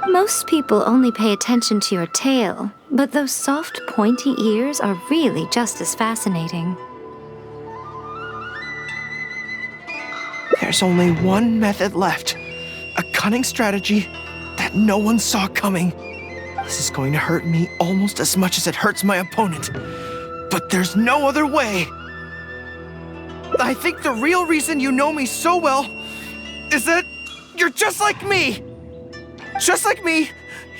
Most people only pay attention to your tail, but those soft, pointy ears are really just as fascinating. There's only one method left. A cunning strategy that no one saw coming. This is going to hurt me almost as much as it hurts my opponent. But there's no other way. I think the real reason you know me so well is that you're just like me. Just like me,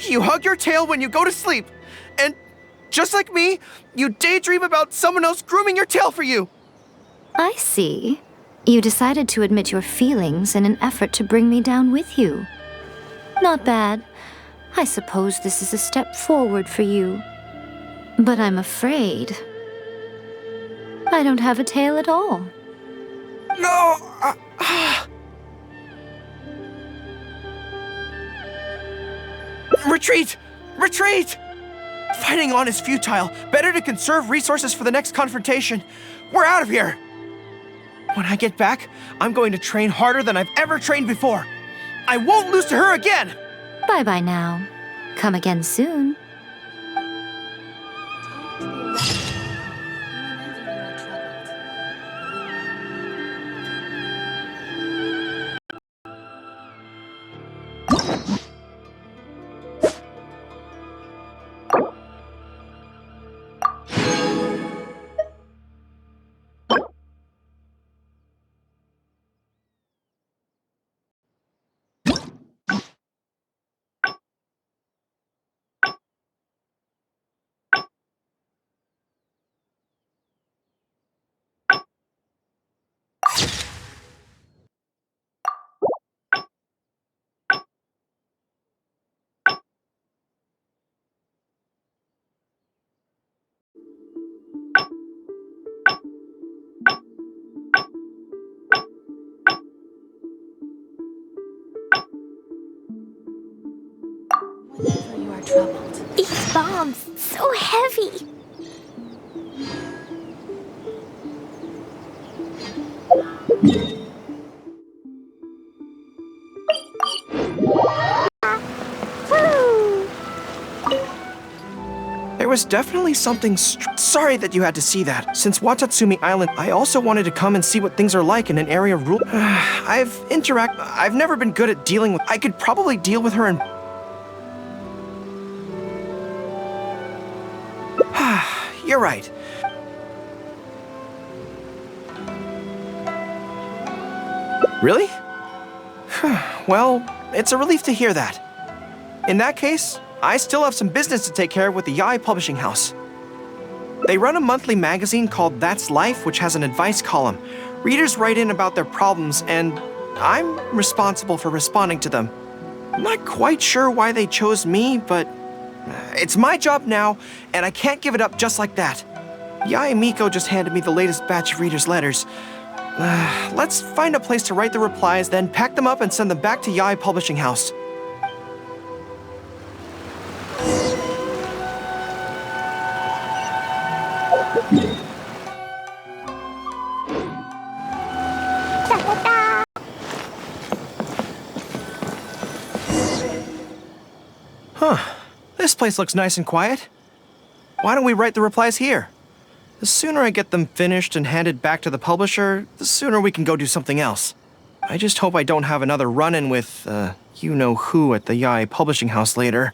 you hug your tail when you go to sleep. And just like me, you daydream about someone else grooming your tail for you. I see. You decided to admit your feelings in an effort to bring me down with you. Not bad. I suppose this is a step forward for you. But I'm afraid I don't have a tail at all. No! Retreat! Retreat! Fighting on is futile. Better to conserve resources for the next confrontation. We're out of here! When I get back, I'm going to train harder than I've ever trained before. I won't lose to her again! Bye-bye now. Come again soon. Whenever you are troubled. These bombs, so heavy. There was definitely something sorry that you had to see that. Since Watatsumi Island, I also wanted to come and see what things are like in an area rule. I've never been good at dealing with. I could probably deal with her and. You're right. Really? Well, it's a relief to hear that. In that case, I still have some business to take care of with the Yae Publishing House. They run a monthly magazine called That's Life, which has an advice column. Readers write in about their problems, and I'm responsible for responding to them. I'm not quite sure why they chose me, but it's my job now, and I can't give it up just like that. Yae Miko just handed me the latest batch of readers' letters. Let's find a place to write the replies, then pack them up and send them back to Yae Publishing House. Huh. This place looks nice and quiet. Why don't we write the replies here? The sooner I get them finished and handed back to the publisher, the sooner we can go do something else. I just hope I don't have another run-in with, you-know-who at the Yae Publishing House later.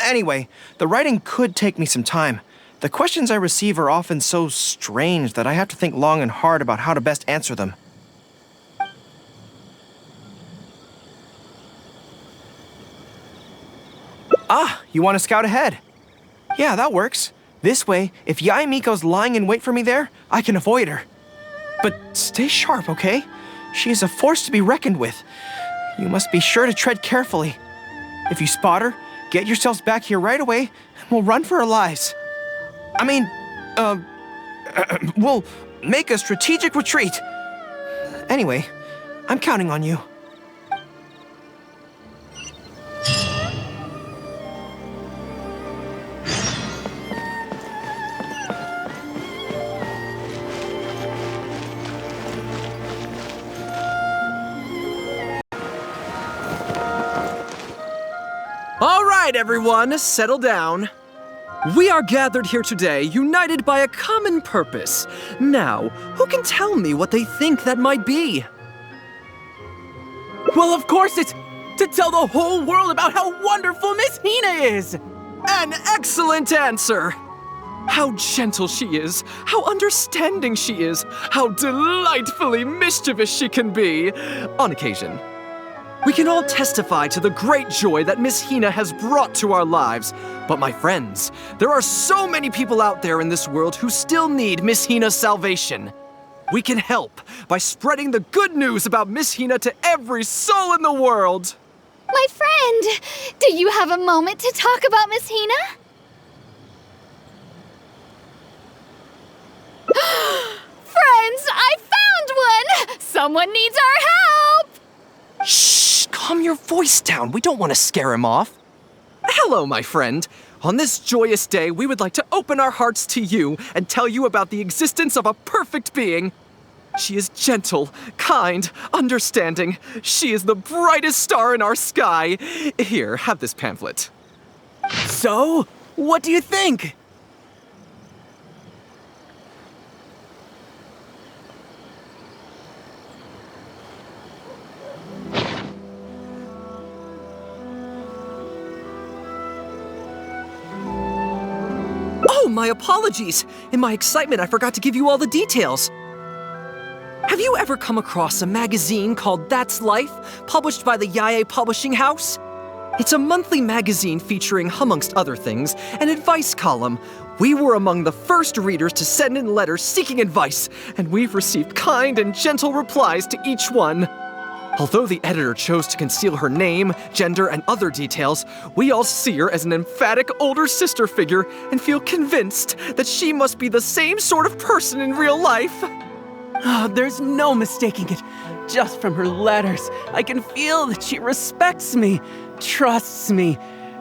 Anyway, the writing could take me some time. The questions I receive are often so strange that I have to think long and hard about how to best answer them. Ah, you want to scout ahead? Yeah, that works. This way, if Yae Miko's lying in wait for me there, I can avoid her. But stay sharp, okay? She is a force to be reckoned with. You must be sure to tread carefully. If you spot her, get yourselves back here right away, and we'll run for our lives. I mean, we'll make a strategic retreat. Anyway, I'm counting on you. All right, everyone, settle down. We are gathered here today, united by a common purpose. Now, who can tell me what they think that might be? Well, of course it's to tell the whole world about how wonderful Miss Hina is! An excellent answer! How gentle she is, how understanding she is, how delightfully mischievous she can be, on occasion. We can all testify to the great joy that Miss Hina has brought to our lives. But my friends, there are so many people out there in this world who still need Miss Hina's salvation. We can help by spreading the good news about Miss Hina to every soul in the world. My friend, do you have a moment to talk about Miss Hina? Friends, I found one! Someone needs our help! Shh! Calm your voice down. We don't want to scare him off. Hello, my friend. On this joyous day, we would like to open our hearts to you and tell you about the existence of a perfect being. She is gentle, kind, understanding. She is the brightest star in our sky. Here, have this pamphlet. So, what do you think? Oh, my apologies! In my excitement, I forgot to give you all the details. Have you ever come across a magazine called That's Life, published by the Yae Publishing House? It's a monthly magazine featuring, amongst other things, an advice column. We were among the first readers to send in letters seeking advice, and we've received kind and gentle replies to each one. Although the editor chose to conceal her name, gender, and other details, we all see her as an emphatic older sister figure and feel convinced that she must be the same sort of person in real life. Oh, there's no mistaking it. Just from her letters, I can feel that she respects me, trusts me.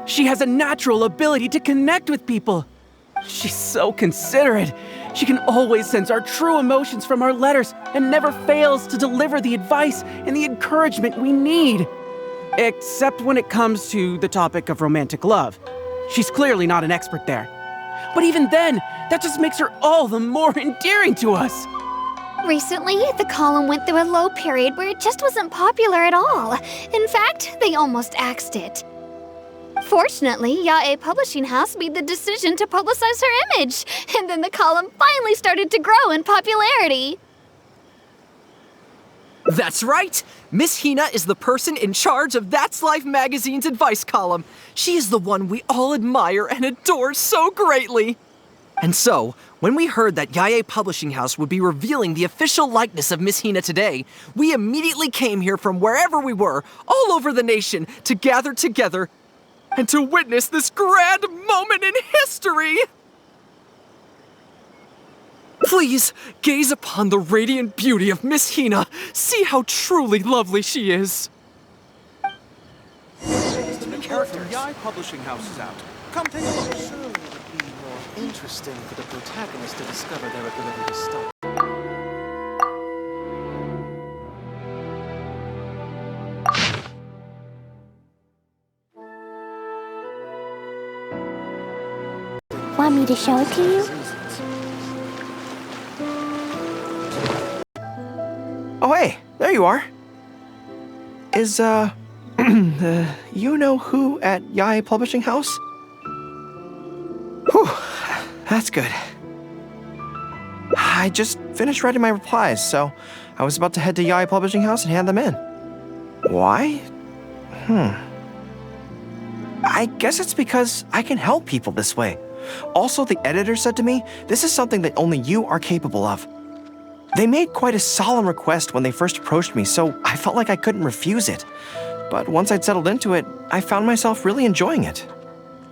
She has a natural ability to connect with people. She's so considerate. She can always sense our true emotions from our letters and never fails to deliver the advice and the encouragement we need. Except when it comes to the topic of romantic love. She's clearly not an expert there. But even then, that just makes her all the more endearing to us. Recently, the column went through a low period where it just wasn't popular at all. In fact, they almost axed it. Fortunately, Yae Publishing House made the decision to publicize her image, and then the column finally started to grow in popularity. That's right! Miss Hina is the person in charge of That's Life magazine's advice column. She is the one we all admire and adore so greatly. And so, when we heard that Yae Publishing House would be revealing the official likeness of Miss Hina today, we immediately came here from wherever we were, all over the nation, to gather together and to witness this grand moment in history! Please, gaze upon the radiant beauty of Miss Hina. See how truly lovely she is. The new book from Yae Publishing House is out. Come take a look. Surely it would be more interesting for the protagonist to discover their ability to stop. Want me to show it to you? Oh, hey, there you are. Is, you know who at Yae Publishing House? Whew, that's good. I just finished writing my replies, so I was about to head to Yae Publishing House and hand them in. Why? I guess it's because I can help people this way. Also, the editor said to me, this is something that only you are capable of. They made quite a solemn request when they first approached me, so I felt like I couldn't refuse it. But once I'd settled into it, I found myself really enjoying it.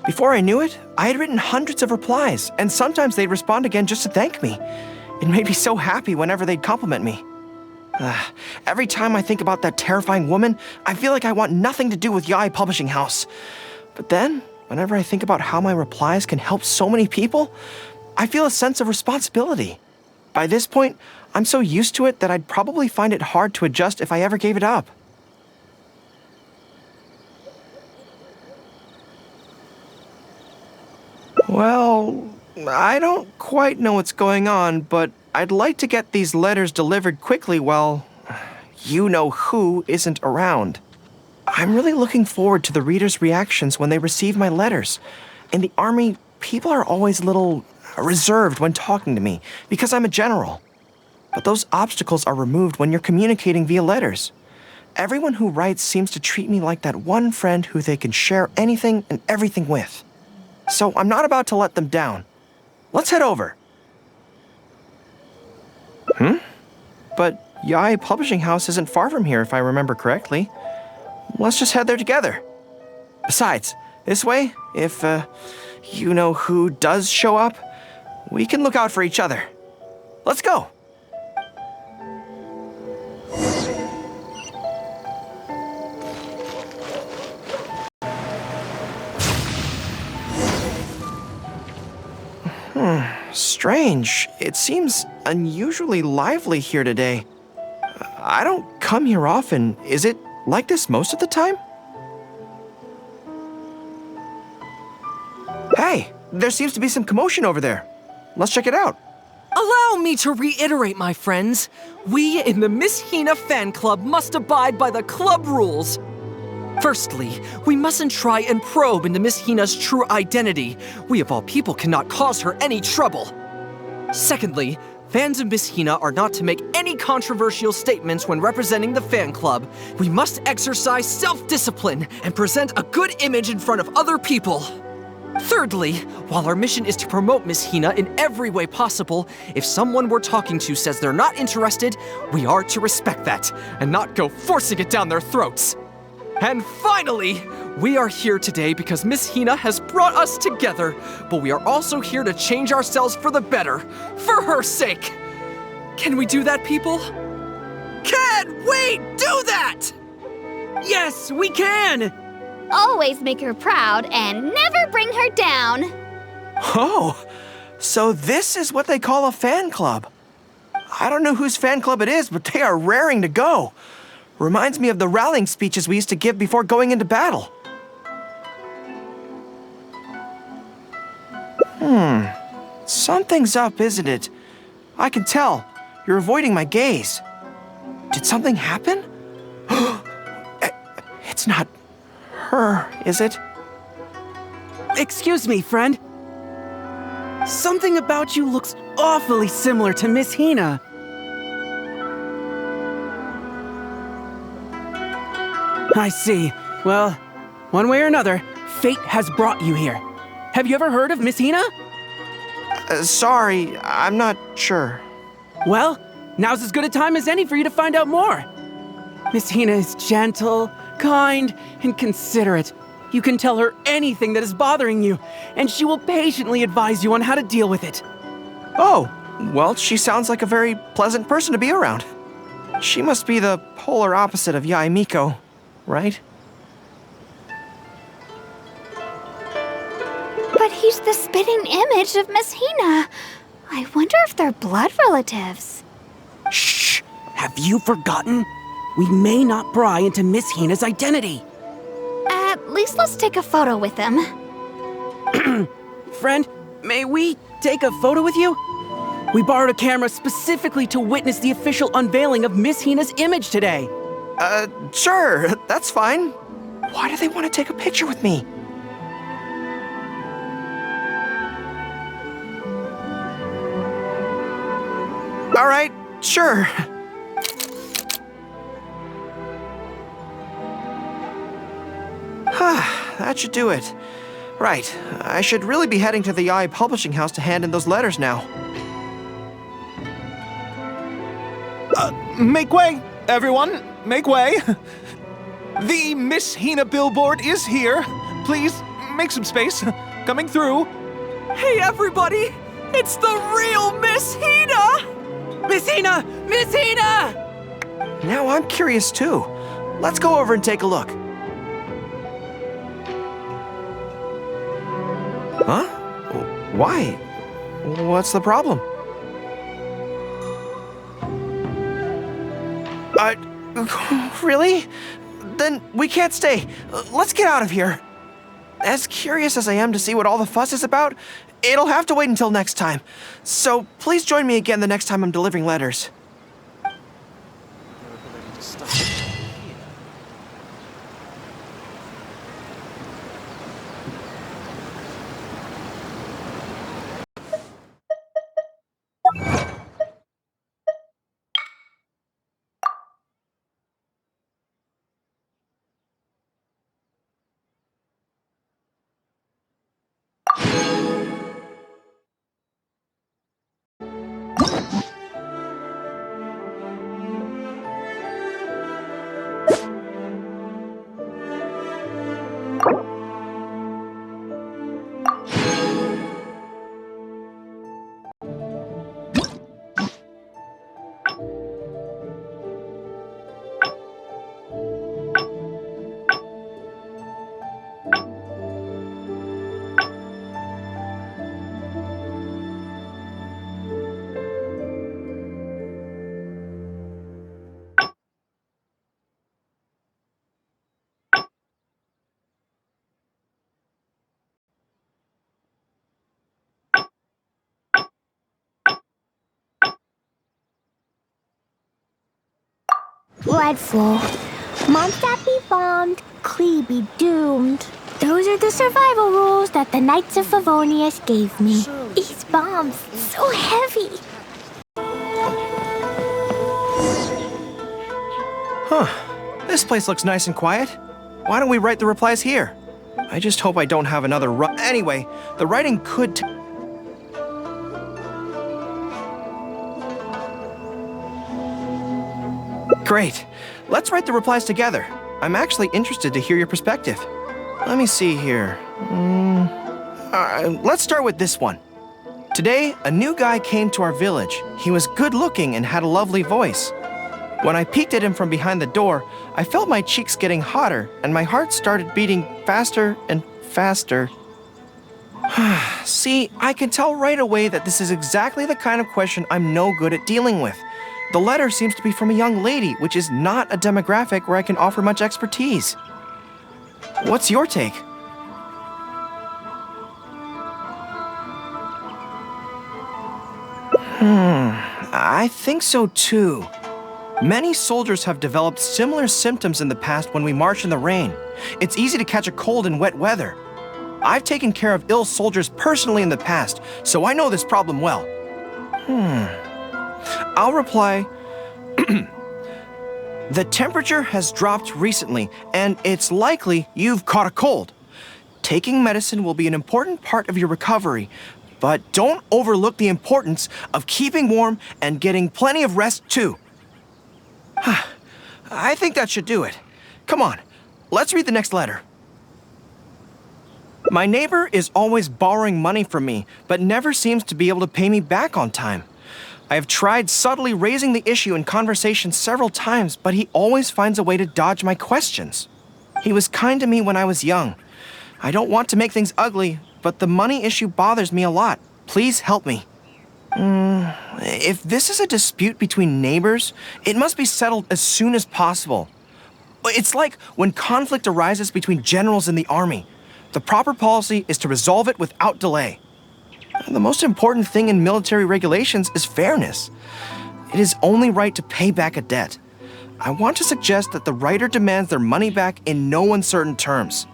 Before I knew it, I had written hundreds of replies, and sometimes they'd respond again just to thank me. It made me so happy whenever they'd compliment me. Every time I think about that terrifying woman, I feel like I want nothing to do with Yae Publishing House. But then, whenever I think about how my replies can help so many people, I feel a sense of responsibility. By this point, I'm so used to it that I'd probably find it hard to adjust if I ever gave it up. Well, I don't quite know what's going on, but I'd like to get these letters delivered quickly while you-know-who isn't around. I'm really looking forward to the readers' reactions when they receive my letters. In the army, people are always a little reserved when talking to me because I'm a general. But those obstacles are removed when you're communicating via letters. Everyone who writes seems to treat me like that one friend who they can share anything and everything with. So I'm not about to let them down. Let's head over. But Yae Publishing House isn't far from here if I remember correctly. Let's just head there together. Besides, this way, if you-know-who does show up, we can look out for each other. Let's go. Strange. It seems unusually lively here today. I don't come here often. Is it like this most of the time? Hey, there seems to be some commotion over there. Let's check it out. Allow me to reiterate, my friends. We in the Miss Hina fan club must abide by the club rules. Firstly, we mustn't try and probe into Miss Hina's true identity. We of all people cannot cause her any trouble. Secondly, fans of Miss Hina are not to make any controversial statements when representing the fan club. We must exercise self-discipline and present a good image in front of other people. Thirdly, while our mission is to promote Miss Hina in every way possible, if someone we're talking to says they're not interested, we are to respect that and not go forcing it down their throats. And finally, we are here today because Miss Hina has brought us together, but we are also here to change ourselves for the better, for her sake. Can we do that, people? Can we do that? Yes, we can! Always make her proud and never bring her down. Oh, so this is what they call a fan club. I don't know whose fan club it is, but they are raring to go. Reminds me of the rallying speeches we used to give before going into battle. Something's up, isn't it? I can tell. You're avoiding my gaze. Did something happen? It's not her, is it? Excuse me, friend. Something about you looks awfully similar to Miss Hina. I see. Well, one way or another, fate has brought you here. Have you ever heard of Miss Hina? Sorry, I'm not sure. Well, now's as good a time as any for you to find out more. Miss Hina is gentle, kind, and considerate. You can tell her anything that is bothering you, and she will patiently advise you on how to deal with it. Oh, well, she sounds like a very pleasant person to be around. She must be the polar opposite of Yae Miko, right? But he's the spitting image of Miss Hina. I wonder if they're blood relatives. Shh! Have you forgotten? We may not pry into Miss Hina's identity. At least let's take a photo with them. Friend, may we take a photo with you? We borrowed a camera specifically to witness the official unveiling of Miss Hina's image today. Sure, that's fine. Why do they want to take a picture with me? All right, sure. That should do it. Right, I should really be heading to the Yae Publishing House to hand in those letters now. Make way, everyone, make way. The Miss Hina billboard is here. Please, make some space. Coming through. Hey, everybody! It's the real Miss Hina! Miss Hina! Miss Hina! Now I'm curious too. Let's go over and take a look. Huh? Why? What's the problem? Really? Then we can't stay. Let's get out of here. As curious as I am to see what all the fuss is about, it'll have to wait until next time. So please join me again the next time I'm delivering letters. Dreadful. Mondstadt be bombed, Klee be doomed. Those are the survival rules that the Knights of Favonius gave me. These bombs, so heavy. Huh. This place looks nice and quiet. Why don't we write the replies here? I just hope I don't have another Anyway, the writing could Great. Let's write the replies together. I'm actually interested to hear your perspective. Let me see here. Let's start with this one. Today, a new guy came to our village. He was good-looking and had a lovely voice. When I peeked at him from behind the door, I felt my cheeks getting hotter and my heart started beating faster and faster. See, I can tell right away that this is exactly the kind of question I'm no good at dealing with. The letter seems to be from a young lady, which is not a demographic where I can offer much expertise. What's your take? I think so too. Many soldiers have developed similar symptoms in the past when we march in the rain. It's easy to catch a cold in wet weather. I've taken care of ill soldiers personally in the past, so I know this problem well. I'll reply, the temperature has dropped recently, and it's likely you've caught a cold. Taking medicine will be an important part of your recovery, but don't overlook the importance of keeping warm and getting plenty of rest too. I think that should do it. Come on, let's read the next letter. My neighbor is always borrowing money from me, but never seems to be able to pay me back on time. I have tried subtly raising the issue in conversation several times, but he always finds a way to dodge my questions. He was kind to me when I was young. I don't want to make things ugly, but the money issue bothers me a lot. Please help me. If this is a dispute between neighbors, it must be settled as soon as possible. It's like when conflict arises between generals in the army. The proper policy is to resolve it without delay. The most important thing in military regulations is fairness. It is only right to pay back a debt. I want to suggest that the writer demands their money back in no uncertain terms.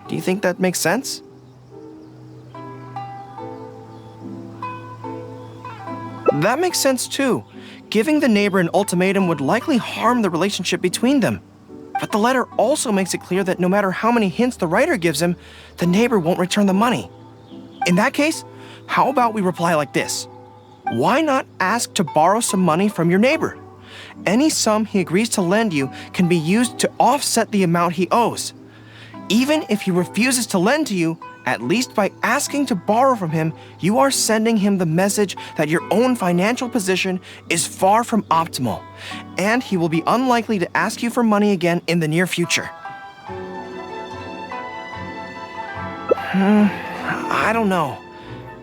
Do you think that makes sense? That makes sense too. Giving the neighbor an ultimatum would likely harm the relationship between them. But the letter also makes it clear that no matter how many hints the writer gives him, the neighbor won't return the money. In that case, how about we reply like this? Why not ask to borrow some money from your neighbor? Any sum he agrees to lend you can be used to offset the amount he owes. Even if he refuses to lend to you, At least by asking to borrow from him, you are sending him the message that your own financial position is far from optimal, and he will be unlikely to ask you for money again in the near future. I don't know,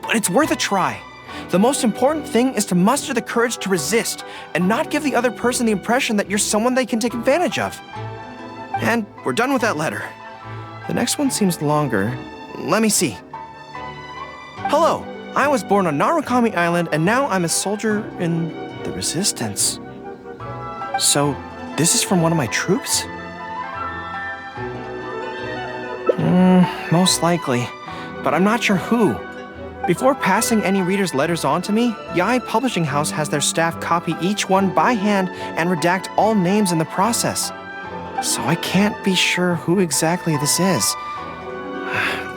but it's worth a try. The most important thing is to muster the courage to resist and not give the other person the impression that you're someone they can take advantage of. And we're done with that letter. The next one seems longer. Let me see. Hello, I was born on Narukami Island and now I'm a soldier in the Resistance. So, this is from one of my troops? Most likely, but I'm not sure who. Before passing any reader's letters on to me, Yae Publishing House has their staff copy each one by hand and redact all names in the process. So I can't be sure who exactly this is.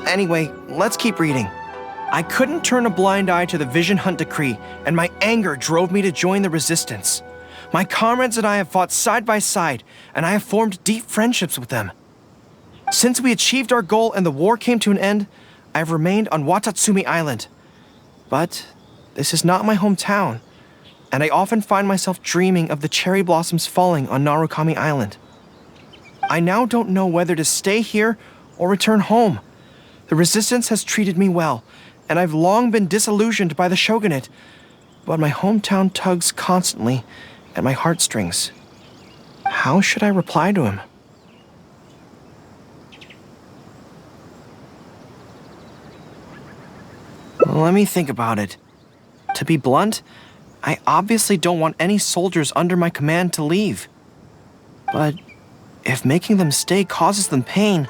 Anyway, let's keep reading. I couldn't turn a blind eye to the Vision Hunt decree, and my anger drove me to join the resistance. My comrades and I have fought side by side, and I have formed deep friendships with them. Since we achieved our goal and the war came to an end, I have remained on Watatsumi Island. But this is not my hometown, and I often find myself dreaming of the cherry blossoms falling on Narukami Island. I now don't know whether to stay here or return home. The resistance has treated me well, and I've long been disillusioned by the shogunate, but my hometown tugs constantly at my heartstrings. How should I reply to him? Let me think about it. To be blunt, I obviously don't want any soldiers under my command to leave. But if making them stay causes them pain,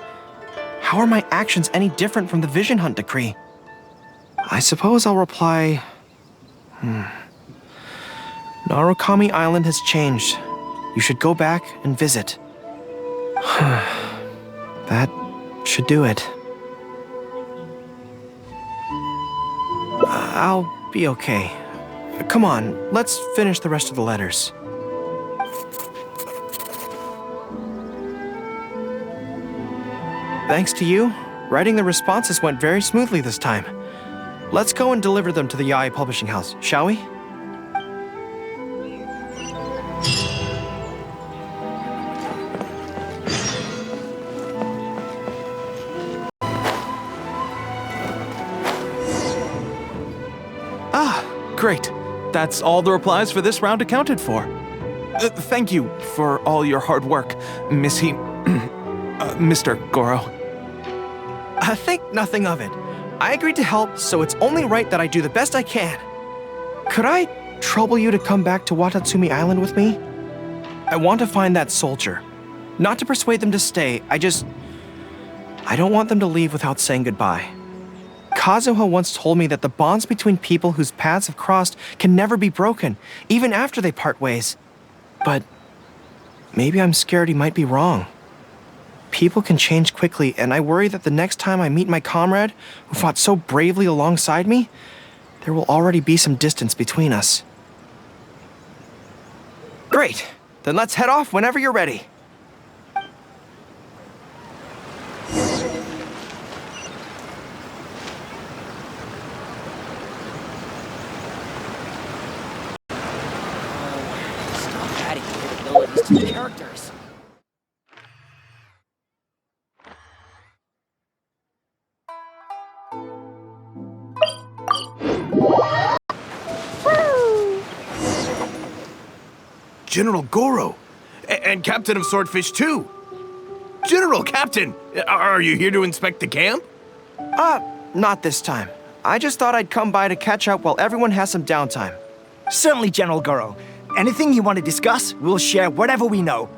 how are my actions any different from the Vision Hunt decree? I suppose I'll reply, Narukami Island has changed. You should go back and visit. That should do it. I'll be okay. Come on, let's finish the rest of the letters. Thanks to you, writing the responses went very smoothly this time. Let's go and deliver them to the Yae Publishing House, shall we? Great. That's all the replies for this round accounted for. Thank you for all your hard work, Mr. Gorou. Think nothing of it. I agreed to help, so it's only right that I do the best I can. Could I trouble you to come back to Watatsumi Island with me? I want to find that soldier. Not to persuade them to stay, I don't want them to leave without saying goodbye. Kazuha once told me that the bonds between people whose paths have crossed can never be broken, even after they part ways. But maybe I'm scared he might be wrong. People can change quickly, and I worry that the next time I meet my comrade, who fought so bravely alongside me, there will already be some distance between us. Great! Then let's head off whenever you're ready. To the characters. General Gorou, and Captain of Swordfish too. General Captain, are you here to inspect the camp? Not this time. I just thought I'd come by to catch up while everyone has some downtime. Certainly, General Gorou. Anything you want to discuss, we'll share whatever we know.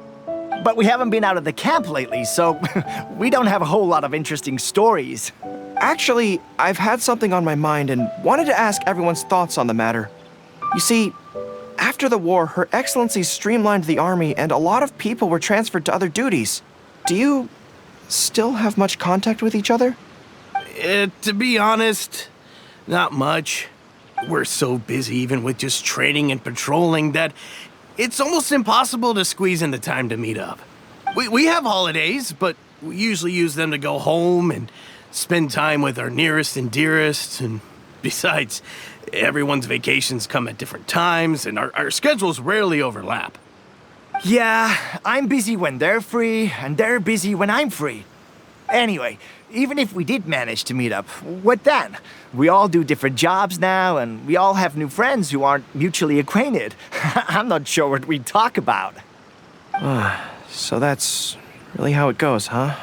But we haven't been out of the camp lately, so we don't have a whole lot of interesting stories. Actually, I've had something on my mind and wanted to ask everyone's thoughts on the matter. You see, after the war, Her Excellency streamlined the army and a lot of people were transferred to other duties. Do you still have much contact with each other? To be honest, not much. We're so busy even with just training and patrolling that it's almost impossible to squeeze in the time to meet up. We have holidays, but we usually use them to go home and spend time with our nearest and dearest, and besides, everyone's vacations come at different times, and our schedules rarely overlap. Yeah, I'm busy when they're free, and they're busy when I'm free. Anyway, even if we did manage to meet up, what then? We all do different jobs now, and we all have new friends who aren't mutually acquainted. I'm not sure what we'd talk about. So that's really how it goes, huh?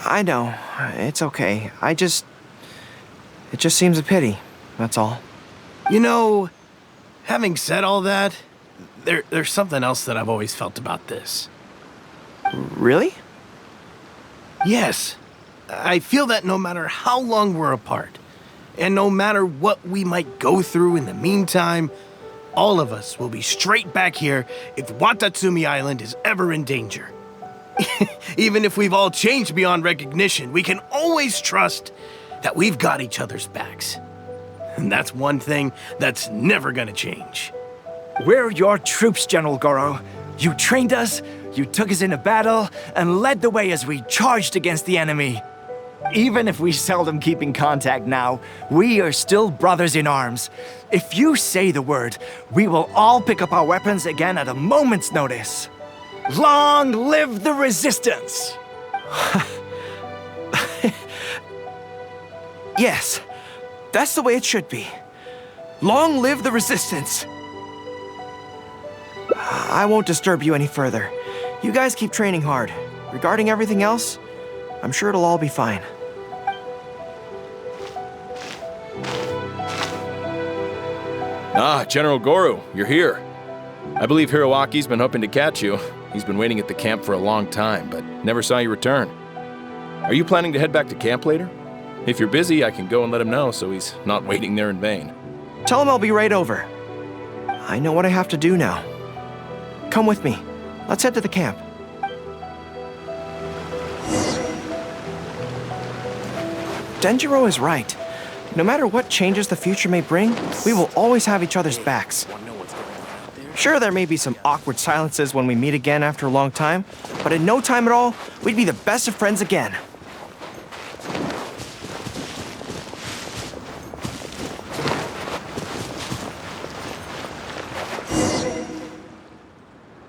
I know. It's okay. It just seems a pity, that's all. You know, having said all that, there's something else that I've always felt about this. Really? Yes. I feel that no matter how long we're apart, and no matter what we might go through in the meantime, all of us will be straight back here if Watatsumi Island is ever in danger. Even if we've all changed beyond recognition, we can always trust that we've got each other's backs. And that's one thing that's never gonna change. We're your troops, General Gorou. You trained us, you took us into battle, and led the way as we charged against the enemy. Even if we seldom keep in contact now, we are still brothers in arms. If you say the word, we will all pick up our weapons again at a moment's notice. Long live the resistance! Yes, that's the way it should be. Long live the resistance! I won't disturb you any further. You guys keep training hard. Regarding everything else, I'm sure it'll all be fine. Ah, General Gorou, you're here. I believe Hiroaki's been hoping to catch you. He's been waiting at the camp for a long time, but never saw you return. Are you planning to head back to camp later? If you're busy, I can go and let him know so he's not waiting there in vain. Tell him I'll be right over. I know what I have to do now. Come with me. Let's head to the camp. Denjiro is right. No matter what changes the future may bring, we will always have each other's backs. Sure, there may be some awkward silences when we meet again after a long time, but in no time at all, we'd be the best of friends again.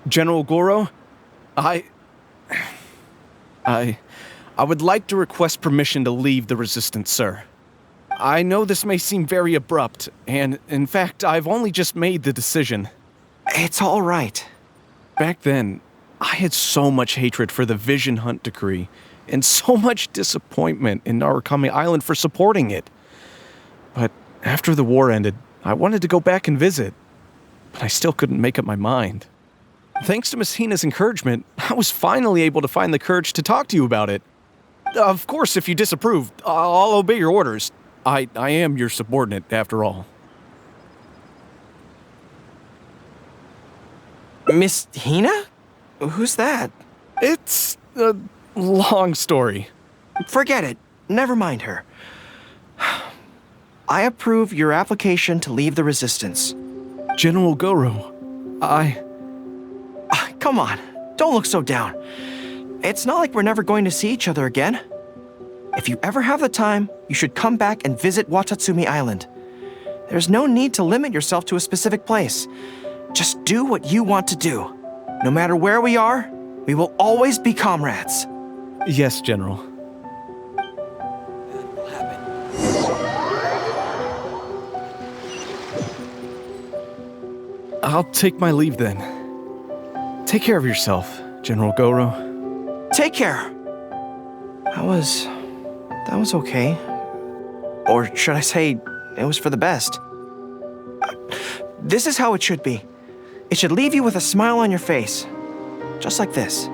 General Gorou, I would like to request permission to leave the Resistance, sir. I know this may seem very abrupt, and in fact, I've only just made the decision. It's all right. Back then, I had so much hatred for the Vision Hunt decree, and so much disappointment in Narukami Island for supporting it. But after the war ended, I wanted to go back and visit, but I still couldn't make up my mind. Thanks to Miss Hina's encouragement, I was finally able to find the courage to talk to you about it. Of course, if you disapprove, I'll obey your orders. I am your subordinate, after all. Miss Hina? Who's that? It's a long story. Forget it. Never mind her. I approve your application to leave the Resistance. General Gorou, Come on, don't look so down. It's not like we're never going to see each other again. If you ever have the time, you should come back and visit Watatsumi Island. There's no need to limit yourself to a specific place. Just do what you want to do. No matter where we are, we will always be comrades. Yes, General. I'll take my leave then. Take care of yourself, General Gorou. Take care. That was okay. Or should I say, it was for the best. This is how it should be. It should leave you with a smile on your face. Just like this.